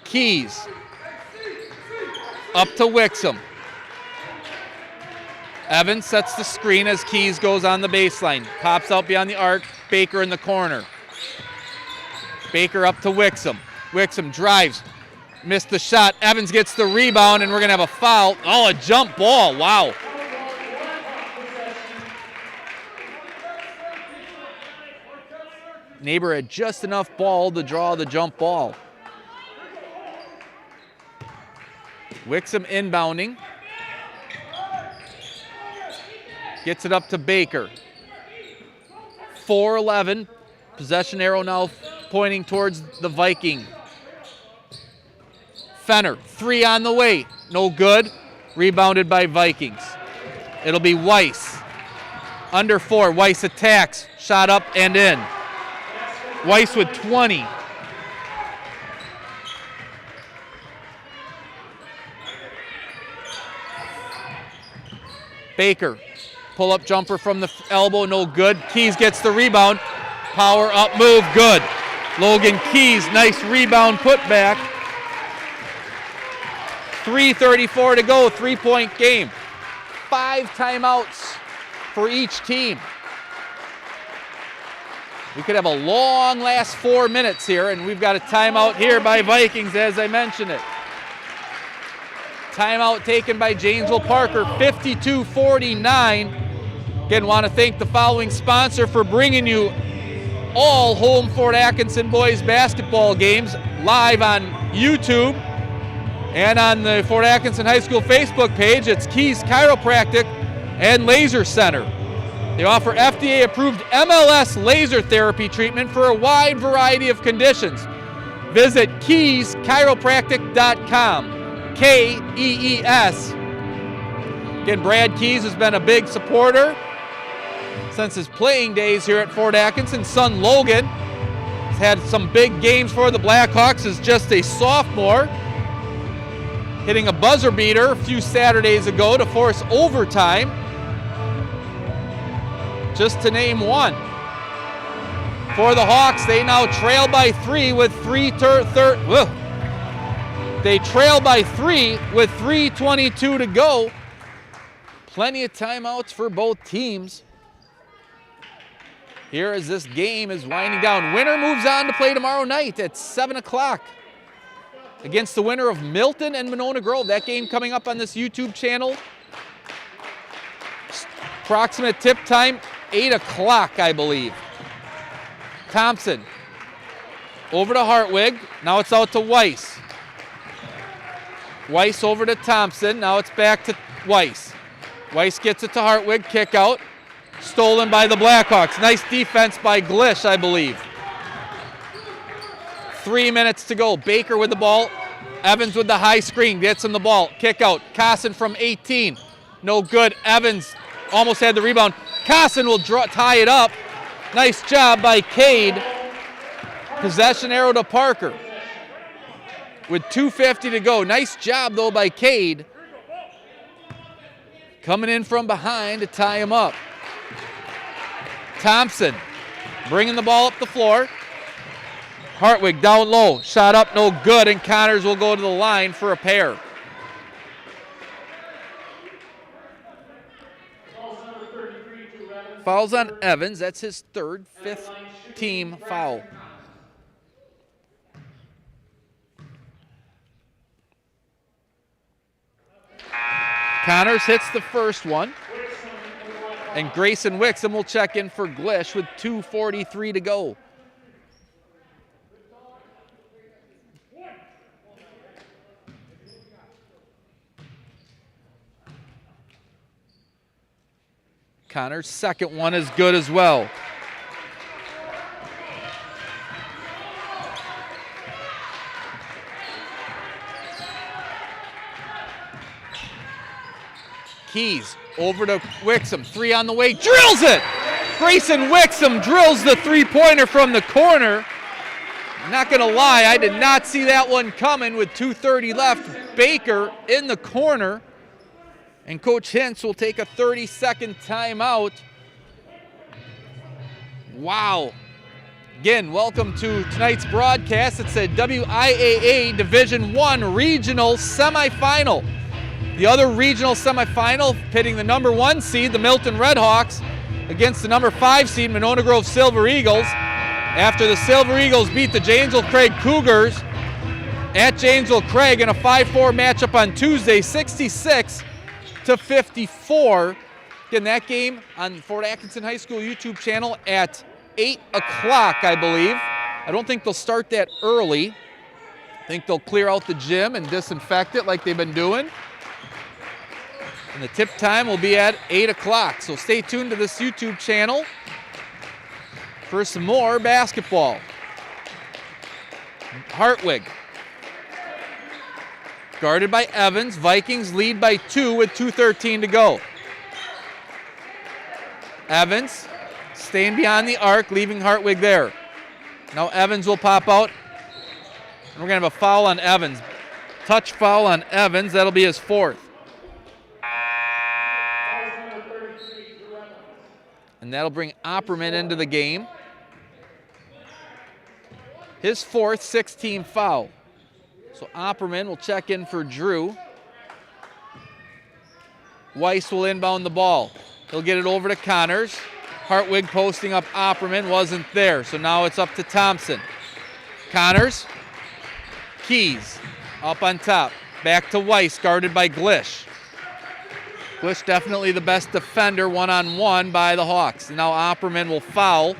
Keys. Up to Wixom. Evans sets the screen as Keys goes on the baseline. Pops out beyond the arc. Baker in the corner. Baker up to Wixom. Wixom drives. Missed the shot. Evans gets the rebound, and we're going to have a foul. Oh, a jump ball. Wow. Neighbor had just enough ball to draw the jump ball. Wixom inbounding. Gets it up to Baker. 4-11. Possession arrow now pointing towards the Viking. Fenner, 3 on the way. No good. Rebounded by Vikings. It'll be Weiss. Under 4. Weiss attacks. Shot up and in. Weiss with 20. Baker. Pull-up jumper from the elbow, no good. Keys gets the rebound. Power up move, good. Logan Keys, nice rebound putback. 3:34 to go, 3-point game. 5 timeouts for each team. We could have a long last 4 minutes here, and we've got a timeout here by Vikings, as I mentioned it. Timeout taken by Janesville Parker, 52-49. Again, want to thank the following sponsor for bringing you all home Fort Atkinson boys basketball games live on YouTube and on the Fort Atkinson High School Facebook page. It's Keys Chiropractic and Laser Center. They offer FDA-approved MLS laser therapy treatment for a wide variety of conditions. Visit KeysChiropractic.com. K-E-E-S. Again, Brad Keys has been a big supporter since his playing days here at Fort Atkinson. Son Logan has had some big games for the Blackhawks as just a sophomore, hitting a buzzer beater a few Saturdays ago to force overtime, just to name one. For the Hawks, they now trail by 3 with 3:22 to go. Plenty of timeouts for both teams here as this game is winding down. Winner moves on to play tomorrow night at 7 o'clock against the winner of Milton and Monona Grove. That game coming up on this YouTube channel. Approximate tip time, 8 o'clock, I believe. Thompson over to Hartwig. Now it's out to Weiss. Weiss over to Thompson. Now it's back to Weiss. Weiss gets it to Hartwig. Kick out. Stolen by the Blackhawks. Nice defense by Glish, I believe. 3 minutes to go. Baker with the ball. Evans with the high screen. Gets him the ball. Kick out. Casson from 18. No good. Evans almost had the rebound. Casson will tie it up. Nice job by Cade. Possession arrow to Parker. With 2:50 to go. Nice job, though, by Cade. Coming in from behind to tie him up. Thompson bringing the ball up the floor. Hartwig down low. Shot up, no good, and Connors will go to the line for a pair. Fouls on Evans. That's his third, 5th team foul. Connors hits the first one. And Grayson Wixom will check in for Glish with 2:43 to go. Connors' second one is good as well. Keys over to Wixom. 3 on the way. Drills it! Grayson Wixom drills the three-pointer from the corner. I'm not going to lie, I did not see that one coming with 2:30 left. Baker in the corner. And Coach Hintz will take a 30-second timeout. Wow. Again, welcome to tonight's broadcast. It's a WIAA Division I regional semifinal. The other regional semifinal pitting the number 1 seed, the Milton Redhawks, against the number 5 seed, Monona Grove Silver Eagles. After the Silver Eagles beat the Janesville Craig Cougars at Janesville Craig in a 5-4 matchup on Tuesday, 66-54. Again, that game on Fort Atkinson High School YouTube channel at 8 o'clock, I believe. I don't think they'll start that early. I think they'll clear out the gym and disinfect it like they've been doing. And the tip time will be at 8 o'clock. So stay tuned to this YouTube channel for some more basketball. Hartwig. Guarded by Evans. Vikings lead by 2 with 2:13 to go. Evans staying beyond the arc, leaving Hartwig there. Now Evans will pop out. And we're going to have a foul on Evans. Touch foul on Evans. That'll be his 4th. And that'll bring Opperman into the game. His 4th 6-team foul. So Opperman will check in for Drew. Weiss will inbound the ball. He'll get it over to Connors. Hartwig posting up Opperman, wasn't there. So now it's up to Thompson. Connors. Keys up on top. Back to Weiss, guarded by Glish. Glish definitely the best defender one-on-one by the Hawks. Now Opperman will foul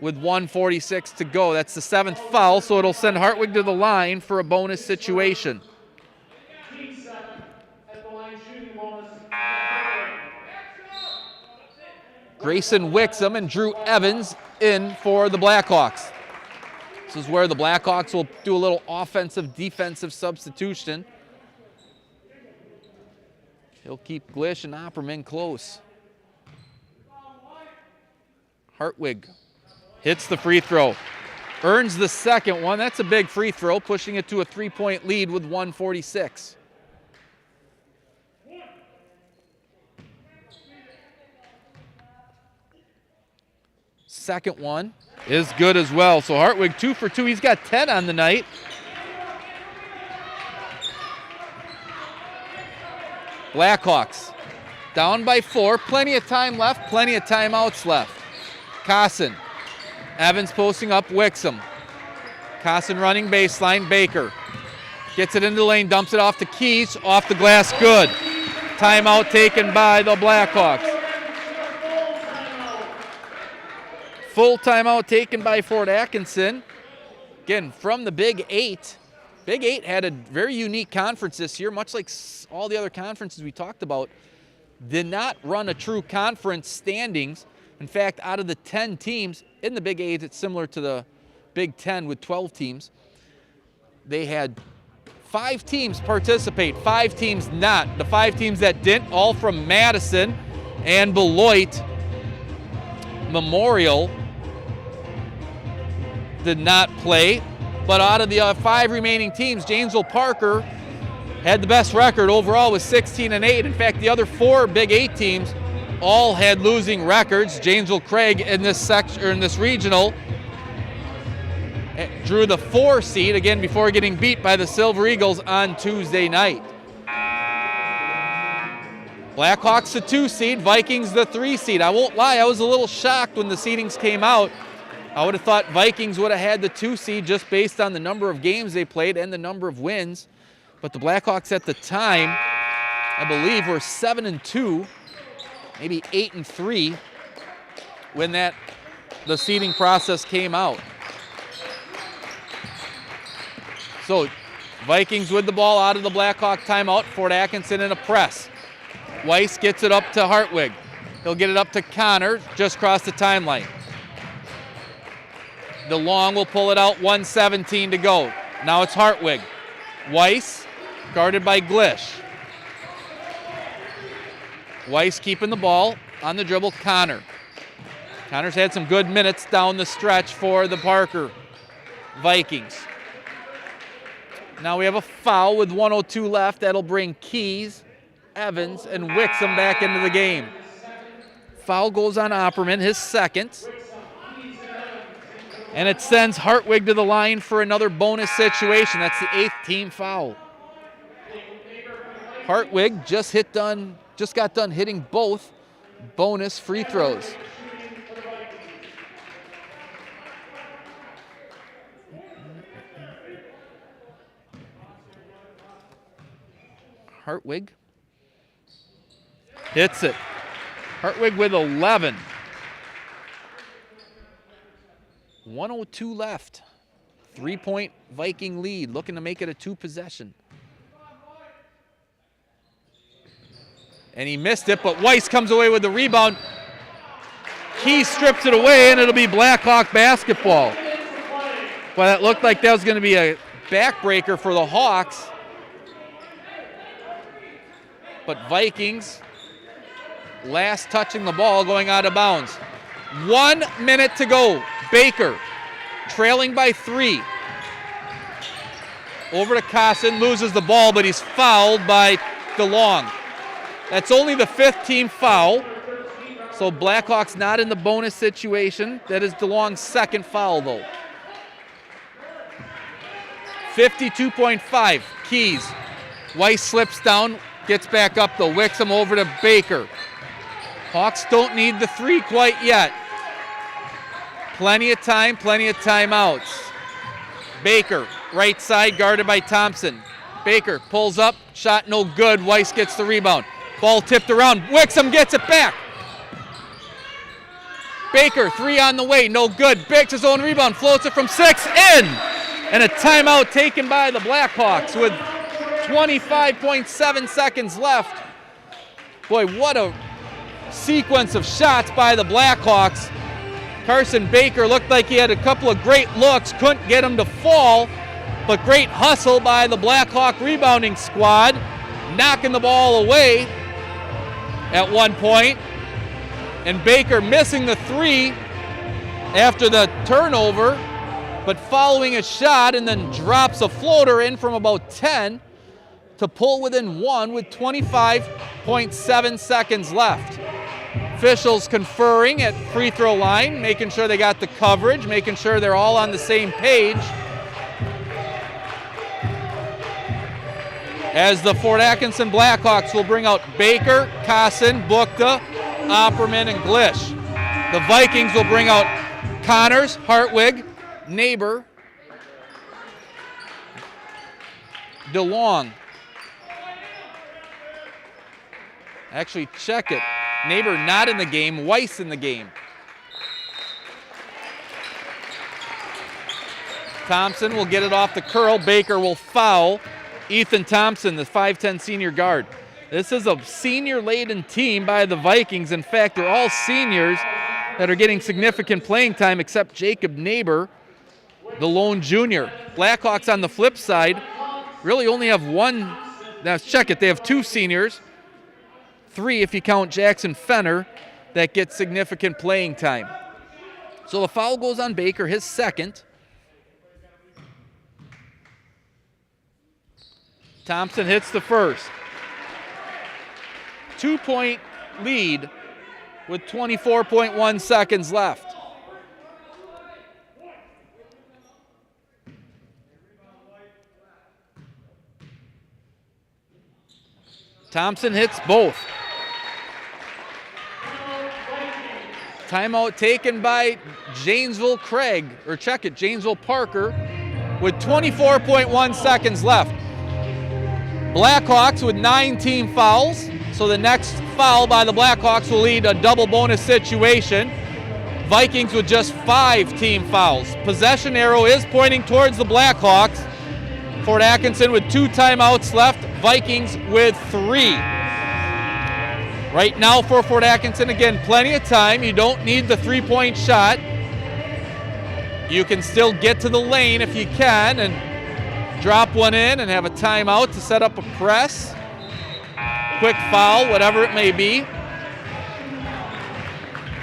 with 1:46 to go. That's the 7th foul, so it'll send Hartwig to the line for a bonus situation. Grayson Wixom and Drew Evans in for the Blackhawks. This is where the Blackhawks will do a little offensive-defensive substitution. He'll keep Glish and Opperman close. Hartwig hits the free throw. Earns the second one. That's a big free throw, pushing it to a 3-point lead with 1:46. Second one is good as well. So Hartwig 2 for 2. He's got 10 on the night. Blackhawks down by 4. Plenty of time left. Plenty of timeouts left. Cosson. Evans posting up. Wixom. Cosson running baseline. Baker gets it into the lane. Dumps it off to Keys. Off the glass. Good. Timeout taken by the Blackhawks. Full timeout taken by Fort Atkinson. Again, from the Big 8. Big 8 had a very unique conference this year, much like all the other conferences we talked about. Did not run a true conference standings. In fact, out of the 10 teams in the Big 8, it's similar to the Big 10 with 12 teams. They had 5 teams participate, 5 teams not. The 5 teams that didn't, all from Madison and Beloit Memorial, did not play. But out of the 5 remaining teams, Janesville Parker had the best record overall with 16-8. In fact, the other 4 Big 8 teams all had losing records. Janesville Craig in this section, or in this regional, drew the 4 seed again before getting beat by the Silver Eagles on Tuesday night. Blackhawks the 2 seed, Vikings the 3 seed. I won't lie, I was a little shocked when the seedings came out. I would have thought Vikings would have had the 2 seed just based on the number of games they played and the number of wins. But the Blackhawks at the time, I believe, were 7-2, maybe 8-3 when the seeding process came out. So Vikings with the ball out of the Blackhawk timeout. Fort Atkinson in a press. Weiss gets it up to Hartwig. He'll get it up to Connor, just across the timeline. DeLong will pull it out, 1:17 to go. Now it's Hartwig. Weiss, guarded by Glish. Weiss keeping the ball on the dribble. Connor. Connor's had some good minutes down the stretch for the Parker Vikings. Now we have a foul with 1:02 left. That'll bring Keys, Evans, and Wixom back into the game. Foul goes on Opperman, his second. And it sends Hartwig to the line for another bonus situation. That's the 8th team foul. Hartwig just got done hitting both bonus free throws. Hartwig hits it. Hartwig with 11. 1:02 left. 3-point Viking lead, looking to make it a 2-possession. And he missed it, but Weiss comes away with the rebound. Key strips it away, and it'll be Blackhawk basketball. Well, that looked like that was going to be a backbreaker for the Hawks. But Vikings, last touching the ball, going out of bounds. 1 minute to go. Baker trailing by 3. Over to Cosson, loses the ball, but he's fouled by DeLong. That's only the 5th team foul. So Blackhawks not in the bonus situation. That is DeLong's 2nd foul, though. 52.5, Keys. Weiss slips down, gets back up though. Wixom over to Baker. Hawks don't need the 3 quite yet. Plenty of time, plenty of timeouts. Baker, right side, guarded by Thompson. Baker pulls up, shot no good. Weiss gets the rebound. Ball tipped around. Wixom gets it back. Baker, 3 on the way, no good. Breaks his own rebound, floats it from 6, in! And a timeout taken by the Blackhawks with 25.7 seconds left. Boy, what a sequence of shots by the Blackhawks. Carson Baker looked like he had a couple of great looks, couldn't get him to fall, but great hustle by the Blackhawk rebounding squad, knocking the ball away at one point. And Baker missing the 3 after the turnover, but following a shot and then drops a floater in from about 10 to pull within 1 with 25.7 seconds left. Officials conferring at free throw line, making sure they got the coverage, making sure they're all on the same page. As the Fort Atkinson Blackhawks will bring out Baker, Kasson, Bukta, Opperman, and Glish. The Vikings will bring out Connors, Hartwig, Neighbor, DeLong. Actually, check it. Neighbor not in the game, Weiss in the game. Thompson will get it off the curl. Baker will foul Ethan Thompson, the 5'10 senior guard. This is a senior-laden team by the Vikings. In fact, they're all seniors that are getting significant playing time except Jacob Neighbor, the lone junior. Blackhawks on the flip side really only have one. Now, check it. They have 2 seniors, 3 if you count Jackson Fenner, that get significant playing time. So the foul goes on Baker, his second. Thompson hits the first. 2-point lead with 24.1 seconds left. Thompson hits both. Timeout taken by Janesville Craig, or check it, Janesville Parker, with 24.1 seconds left. Blackhawks with 9 team fouls, so the next foul by the Blackhawks will lead a double bonus situation. Vikings with just 5 team fouls. Possession arrow is pointing towards the Blackhawks. Fort Atkinson with 2 timeouts left, Vikings with 3. Right now for Fort Atkinson, again, plenty of time. You don't need the 3-point shot. You can still get to the lane if you can and drop one in and have a timeout to set up a press. Quick foul, whatever it may be.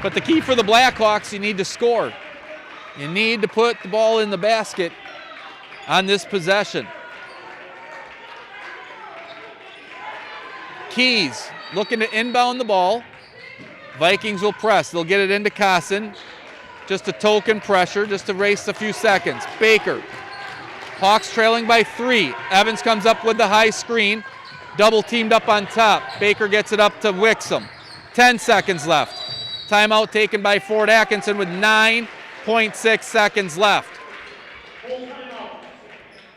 But the key for the Blackhawks, you need to score. You need to put the ball in the basket on this possession. Keys looking to inbound the ball. Vikings will press. They'll get it into Kasson. Just a token pressure, just to waste a few seconds. Baker. Hawks trailing by 3. Evans comes up with the high screen. Double teamed up on top. Baker gets it up to Wixom. 10 seconds left. Timeout taken by Fort Atkinson with 9.6 seconds left.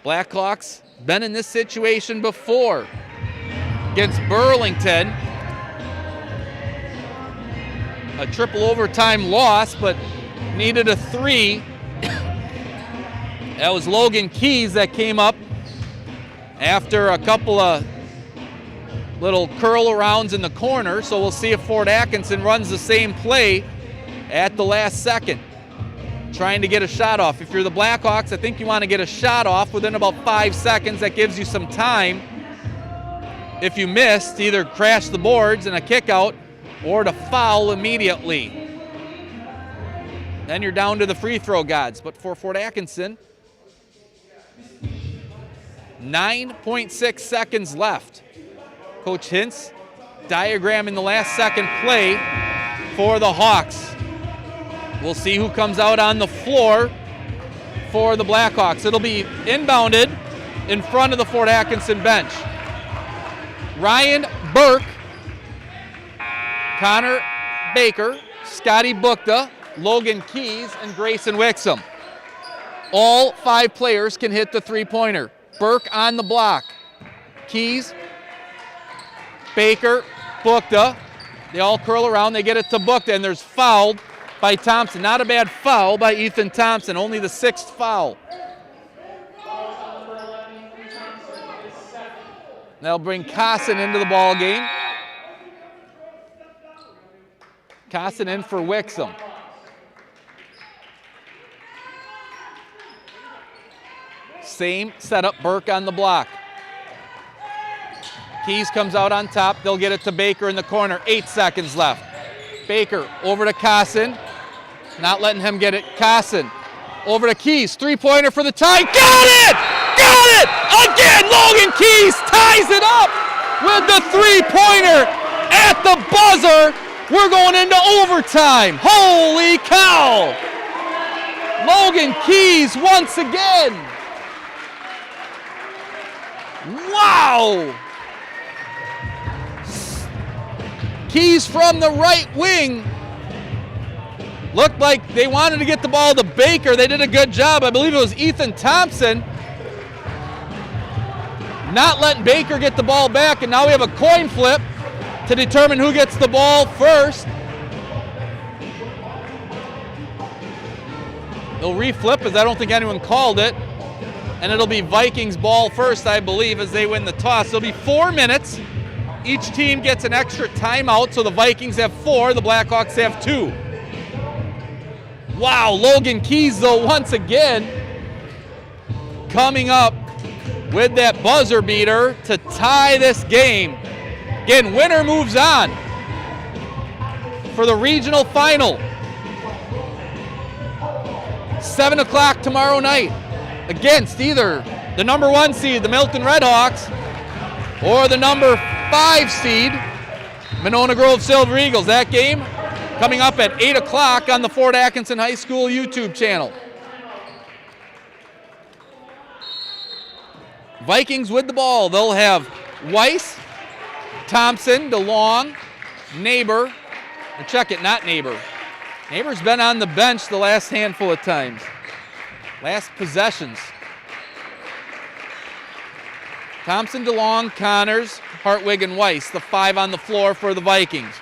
Blackhawks been in this situation before against Burlington. A triple overtime loss, but needed a 3. That was Logan Keys that came up after a couple of little curl arounds in the corner. So we'll see if Fort Atkinson runs the same play at the last second, trying to get a shot off. If you're the Blackhawks, I think you want to get a shot off within about 5 seconds. That gives you some time, if you miss, to either crash the boards in a kick out or to foul immediately. Then you're down to the free throw gods. But for Fort Atkinson, 9.6 seconds left. Coach Hintz diagramming the last second play for the Hawks. We'll see who comes out on the floor for the Blackhawks. It'll be inbounded in front of the Fort Atkinson bench. Ryan Burke, Connor Baker, Scotty Bukta, Logan Keys, and Grayson Wixom. All 5 players can hit the 3-pointer. Burke on the block. Keys, Baker, Bukta. They all curl around. They get it to Bukta, and there's fouled by Thompson. Not a bad foul by Ethan Thompson. Only the 6th foul. They'll bring Kasson into the ball game. Kasson in for Wixom. Same setup, Burke on the block. Keys comes out on top. They'll get it to Baker in the corner. 8 seconds left. Baker over to Kasson. Not letting him get it. Casson over to Keys. Three-pointer for the tie. Got it! Got it! Again, Logan Keys ties it up with the three-pointer at the buzzer. We're going into overtime. Holy cow! Logan Keys once again. Wow! Keys from the right wing. Looked like they wanted to get the ball to Baker. They did a good job. I believe it was Ethan Thompson. Not letting Baker get the ball back, and now we have a coin flip to determine who gets the ball first. They'll reflip as I don't think anyone called it. And it'll be Vikings ball first, I believe, as they win the toss. It'll be 4 minutes. Each team gets an extra timeout, so the Vikings have 4, the Blackhawks have 2. Wow, Logan Keys, though, once again, coming up with that buzzer beater to tie this game. Again, winner moves on for the regional final. 7 o'clock tomorrow night against either the number 1 seed, the Milton Redhawks, or the number 5 seed, Monona Grove Silver Eagles. That game coming up at 8 o'clock on the Fort Atkinson High School YouTube channel. Vikings with the ball. They'll have Weiss, Thompson, DeLong, Neighbor. Or check it, not Neighbor. Neighbor's been on the bench the last handful of times. Last possessions. Thompson, DeLong, Connors, Hartwig, and Weiss, the 5 on the floor for the Vikings.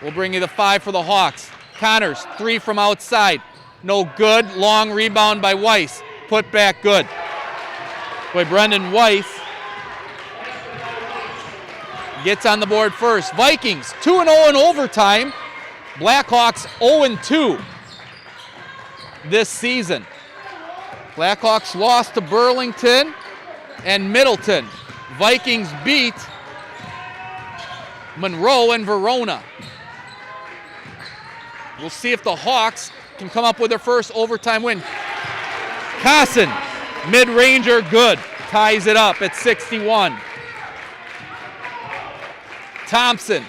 We'll bring you the 5 for the Hawks. Connors, 3 from outside. No good. Long rebound by Weiss. Put back good. Boy, Brendan Weiss gets on the board first. Vikings 2-0 in overtime. Blackhawks 0-2 this season. Blackhawks lost to Burlington and Middleton. Vikings beat Monroe and Verona. We'll see if the Hawks can come up with their first overtime win. Casson, mid-ranger, good. Ties it up at 61. Thompson,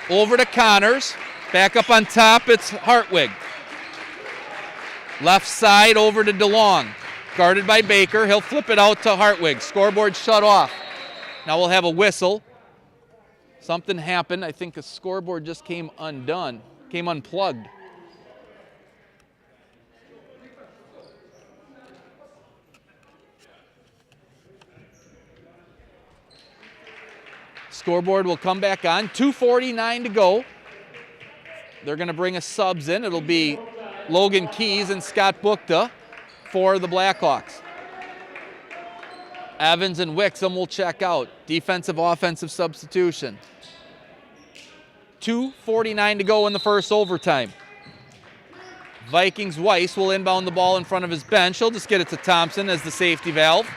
over to Connors. Back up on top, it's Hartwig. Left side over to DeLong. Guarded by Baker. He'll flip it out to Hartwig. Scoreboard shut off. Now we'll have a whistle. Something happened. I think the scoreboard just came undone. Came unplugged. Scoreboard will come back on. 2:49 to go. They're going to bring us subs in. It'll be Logan Keys and Scott Bukta for the Blackhawks. Evans and Wixom will check out. Defensive, offensive substitution. 2:49 to go in the first overtime. Vikings Weiss will inbound the ball in front of his bench. He'll just get it to Thompson as the safety valve.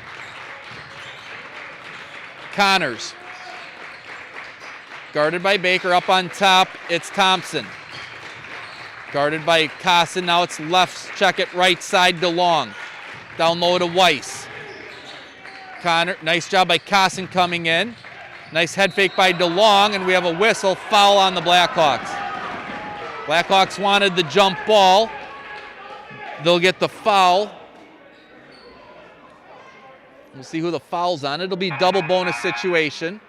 Connors. Guarded by Baker. Up on top, it's Thompson. Guarded by Casson. Now it's left. Check it right side DeLong. Down low to Weiss. Connor, nice job by Casson coming in. Nice head fake by DeLong, and we have a whistle. Foul on the Blackhawks. Blackhawks wanted the jump ball. They'll get the foul. We'll see who the foul's on. It'll be double bonus situation.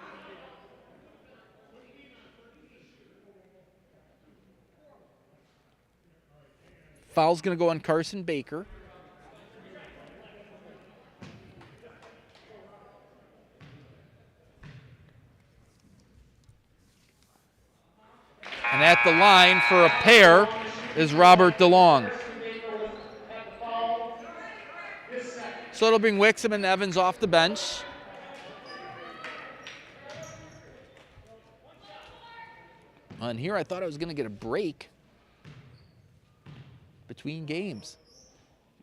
Foul's going to go on Carson Baker. And at the line for a pair is Robert DeLong. So it'll bring Wixom and Evans off the bench. On here, I thought I was going to get a break between games.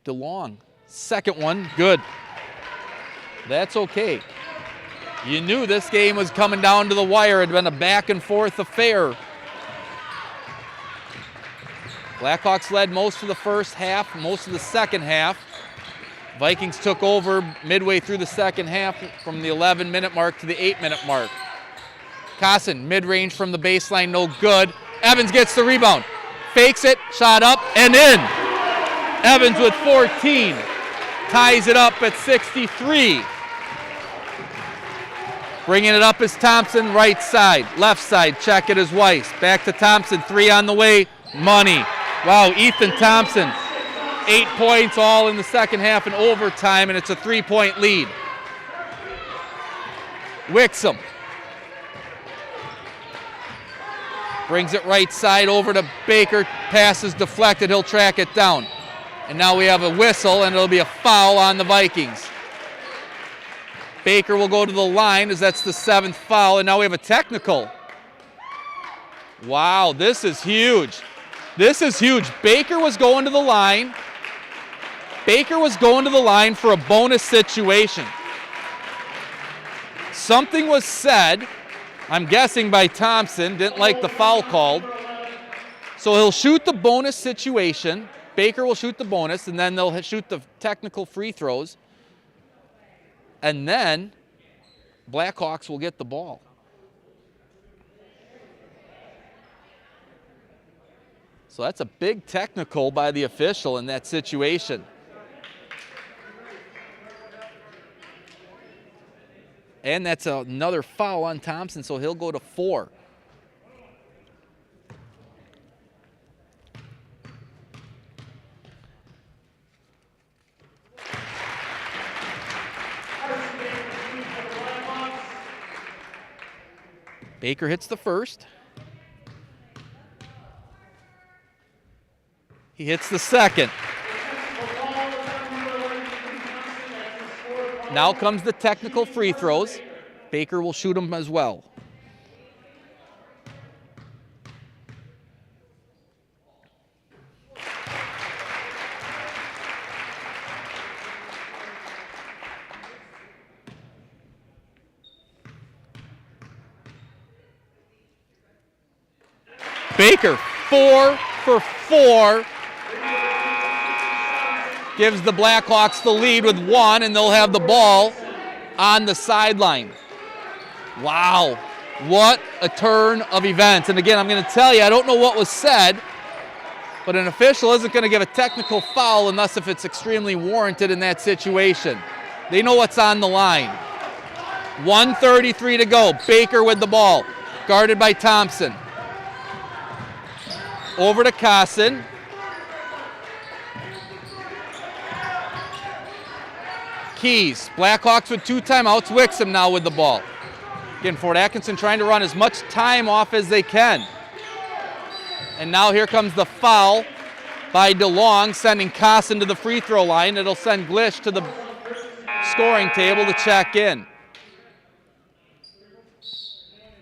DeLong, second one, good. That's okay. You knew this game was coming down to the wire. It had been a back and forth affair. Blackhawks led most of the first half, most of the second half. Vikings took over midway through the second half from the 11-minute mark to the 8-minute mark. Kossin, mid-range from the baseline, no good. Evans gets the rebound, fakes it, shot up, and in. Evans with 14, ties it up at 63. Bringing it up is Thompson, right side, left side, check it is Weiss. Back to Thompson, 3 on the way, money. Wow, Ethan Thompson, 8 points all in the second half in overtime, and it's a 3-point lead. Wixom brings it right side over to Baker, pass is deflected, he'll track it down. And now we have a whistle, and it'll be a foul on the Vikings. Baker will go to the line as that's the 7th foul, and now we have a technical. Wow, this is huge. This is huge. Baker was going to the line. Baker was going to the line for a bonus situation. Something was said, I'm guessing by Thompson, didn't like the foul called. So he'll shoot the bonus situation. Baker will shoot the bonus, and then they'll shoot the technical free throws. And then Blackhawks will get the ball. So that's a big technical by the official in that situation. And that's another foul on Thompson, so he'll go to 4. Baker hits the first. He hits the second. Now comes the technical free throws. Baker will shoot them as well. Baker, 4 for 4. Gives the Blackhawks the lead with 1, and they'll have the ball on the sideline. Wow, what a turn of events. And again, I'm going to tell you, I don't know what was said, but an official isn't going to give a technical foul unless if it's extremely warranted in that situation. They know what's on the line. 1:33 to go. Baker with the ball, guarded by Thompson. Over to Kossin. Keys. Blackhawks with 2 timeouts. Wixom now with the ball. Again, Fort Atkinson trying to run as much time off as they can. And now here comes the foul by DeLong, sending Kossin to the free throw line. It'll send Glish to the scoring table to check in.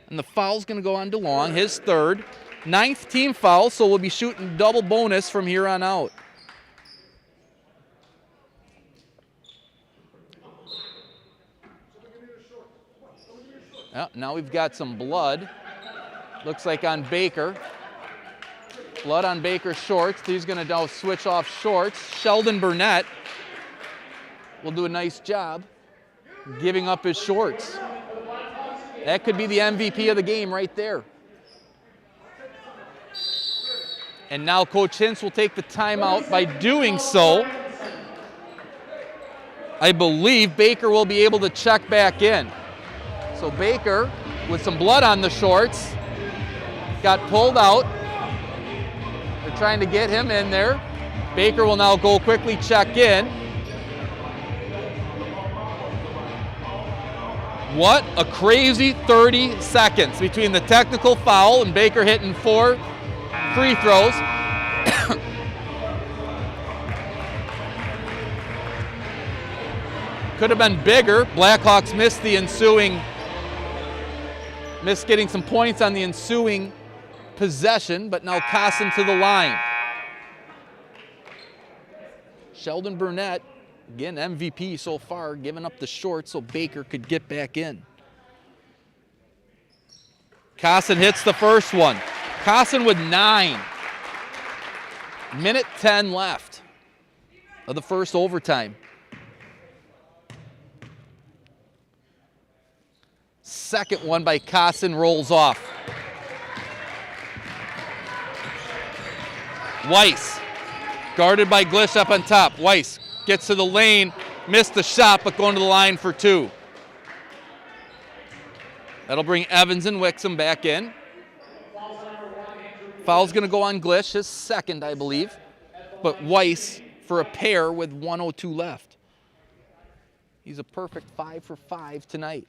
And the foul's going to go on DeLong, his 3rd. 9th team foul, so we'll be shooting double bonus from here on out. Now we've got some blood. Looks like on Baker. Blood on Baker's shorts. He's going to now switch off shorts. Sheldon Burnett will do a nice job giving up his shorts. That could be the MVP of the game right there. And now Coach Hintz will take the timeout. By doing so, I believe Baker will be able to check back in. So Baker, with some blood on the shorts, got pulled out. They're trying to get him in there. Baker will now go quickly check in. What a crazy 30 seconds between the technical foul and Baker hitting 4 free throws. Could have been bigger. Blackhawks missed getting some points on the ensuing possession, but now Kossin to the line. Sheldon Burnett, again, MVP so far, giving up the short so Baker could get back in. Kossin hits the first one. Kossin with 9. Minute 10 left of the first overtime. Second one by Cosson rolls off. Weiss, guarded by Glish up on top. Weiss gets to the lane, missed the shot, but going to the line for two. That'll bring Evans and Wixom back in. Foul's going to go on Glish, his second, I believe. But Weiss for a pair with 1:02 left. He's a perfect 5 for 5 tonight.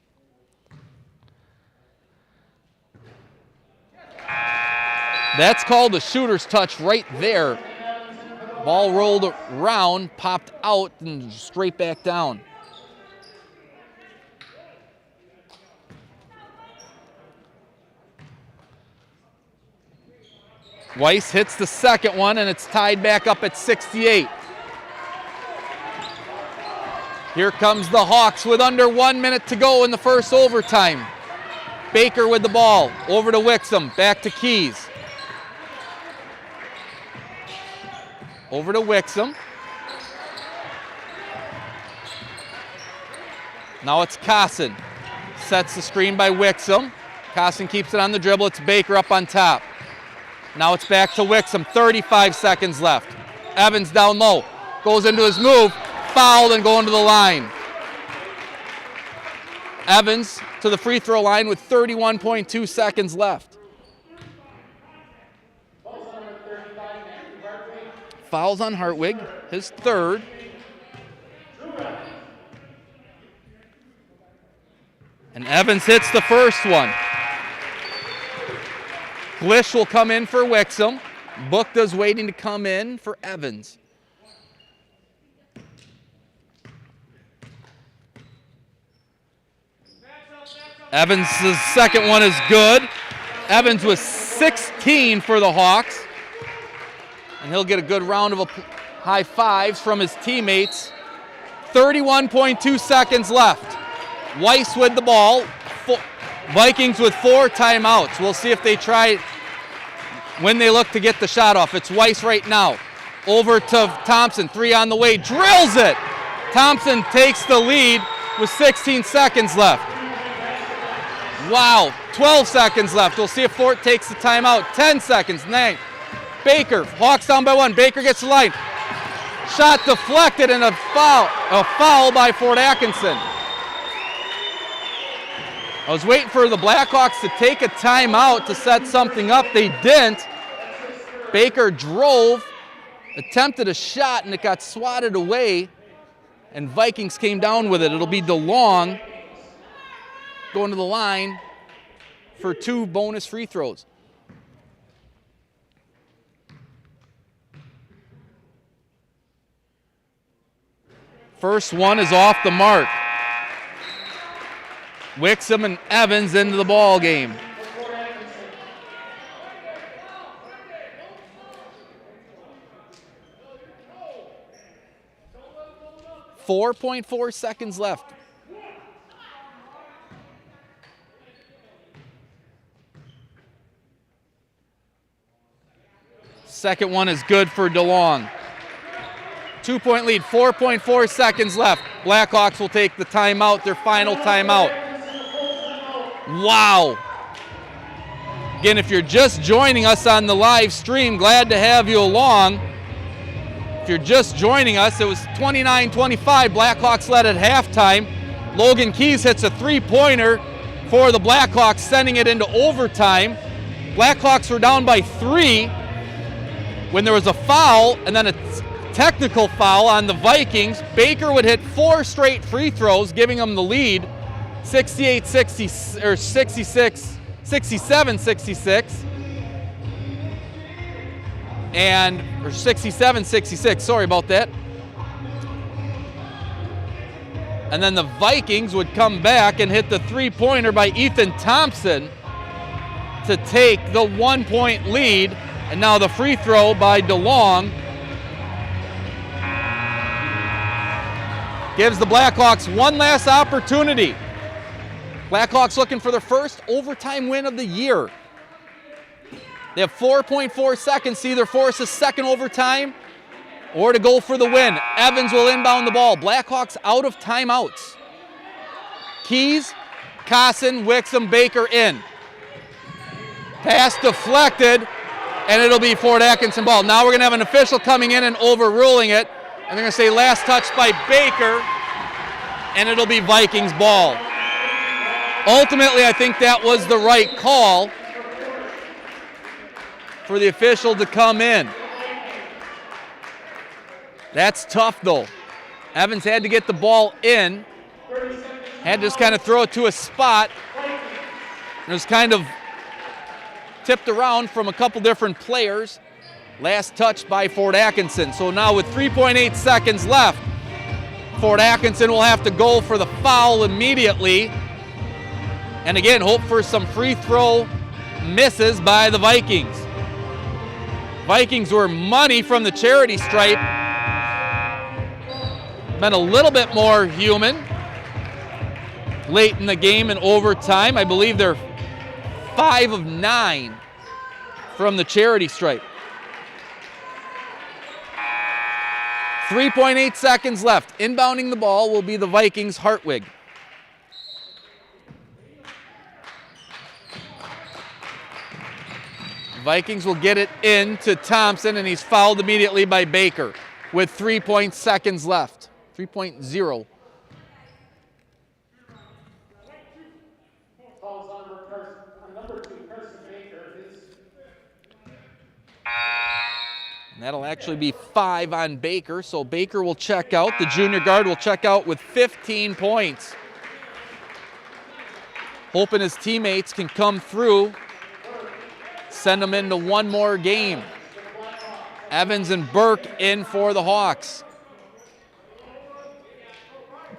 That's called a shooter's touch right there. Ball rolled around, popped out, and straight back down. Weiss hits the second one, and it's tied back up at 68. Here comes the Hawks with under 1 minute to go in the first overtime. Baker with the ball, over to Wixom, back to Keys. Over to Wixom. Now it's Cosson. Sets the screen by Wixom. Cosson keeps it on the dribble. It's Baker up on top. Now it's back to Wixom. 35 seconds left. Evans down low. Goes into his move. Fouled and going to the line. Evans to the free throw line with 31.2 seconds left. Fouls on Hartwig, his third. And Evans hits the first one. Glish will come in for Wixom. Bukta's waiting to come in for Evans. Evans' second one is good. Evans was 16 for the Hawks. And he'll get a good round of high fives from his teammates. 31.2 seconds left. Weiss with the ball. Vikings with 4 timeouts. We'll see if they try when they look to get the shot off. It's Weiss right now. Over to Thompson. 3 on the way. Drills it. Thompson takes the lead with 16 seconds left. Wow. 12 seconds left. We'll see if Fort takes the timeout. 10 seconds. 9. Baker, Hawks down by 1. Baker gets the line. Shot deflected and a foul by Fort Atkinson. I was waiting for the Blackhawks to take a timeout to set something up. They didn't. Baker drove, attempted a shot, and it got swatted away, and Vikings came down with it. It'll be DeLong going to the line for 2 bonus free throws. First one is off the mark. Wixom and Evans into the ball game. .4 seconds left. Second one is good for DeLong. 2-point lead, 4.4 seconds left. Blackhawks will take the timeout, their final timeout. Wow. Again, if you're just joining us on the live stream, glad to have you along. If you're just joining us, it was 29-25. Blackhawks led at halftime. Logan Keys hits a 3-pointer for the Blackhawks, sending it into overtime. Blackhawks were down by 3 when there was a foul and then a technical foul on the Vikings. Baker would hit 4 straight free throws, giving them the lead, 67-66, and or 67-66. Sorry about that. And then the Vikings would come back and hit the 3-pointer by Ethan Thompson to take the 1-point lead. And now the free throw by DeLong gives the Blackhawks one last opportunity. Blackhawks looking for their first overtime win of the year. They have 4.4 seconds to either force a second overtime or to go for the win. Evans will inbound the ball. Blackhawks out of timeouts. Keys, Cosson, Wixom, Baker in. Pass deflected, and it'll be Fort Atkinson ball. Now we're going to have an official coming in and overruling it. And they're going to say last touch by Baker, and it'll be Vikings ball. Ultimately, I think that was the right call for the official to come in. That's tough, though. Evans had to get the ball in. Had to just kind of throw it to a spot. It was kind of tipped around from a couple different players. Last touch by Fort Atkinson. So now with 3.8 seconds left, Fort Atkinson will have to go for the foul immediately. And again, hope for some free throw misses by the Vikings. Vikings were money from the charity stripe. Been a little bit more human late in the game and overtime. I believe they're 5 of 9 from the charity stripe. 3.8 seconds left. Inbounding the ball will be the Vikings' Hartwig. Vikings will get it in to Thompson, and he's fouled immediately by Baker with 3 seconds left. 3.0. And that'll actually be 5 on Baker, so Baker will check out. The junior guard will check out with 15 points. Hoping his teammates can come through, send them into one more game. Evans and Burke in for the Hawks.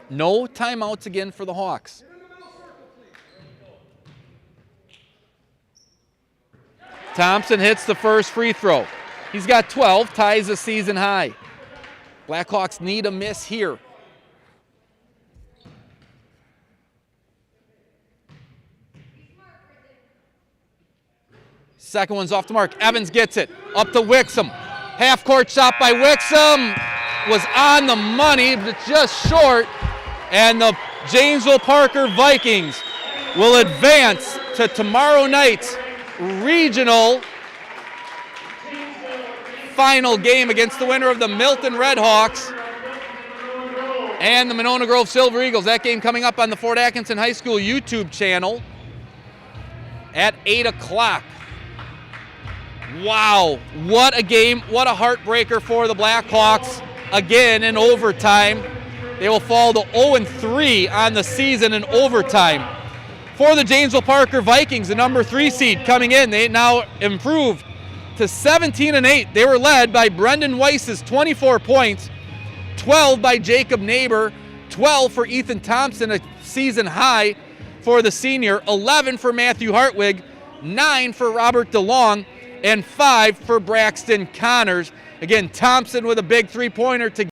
No timeouts again for the Hawks. Thompson hits the first free throw. He's got 12, ties the season high. Blackhawks need a miss here. Second one's off the mark. Evans gets it. Up to Wixom. Half-court shot by Wixom. Was on the money, but just short. And the Janesville Parker Vikings will advance to tomorrow night's regional final game against the winner of the Milton Redhawks and the Monona Grove Silver Eagles. That game coming up on the Fort Atkinson High School YouTube channel at 8 o'clock. Wow, what a game, what a heartbreaker for the Blackhawks. Again in overtime. They will fall to 0-3 on the season in overtime. For the Janesville Parker Vikings, the number 3 seed coming in, they now improved to 17-8. They were led by Brendan Weiss's 24 points, 12 by Jacob Neighbor, 12 for Ethan Thompson, a season high for the senior, 11 for Matthew Hartwig, 9 for Robert DeLong, and 5 for Braxton Connors. Again, Thompson with a big three-pointer to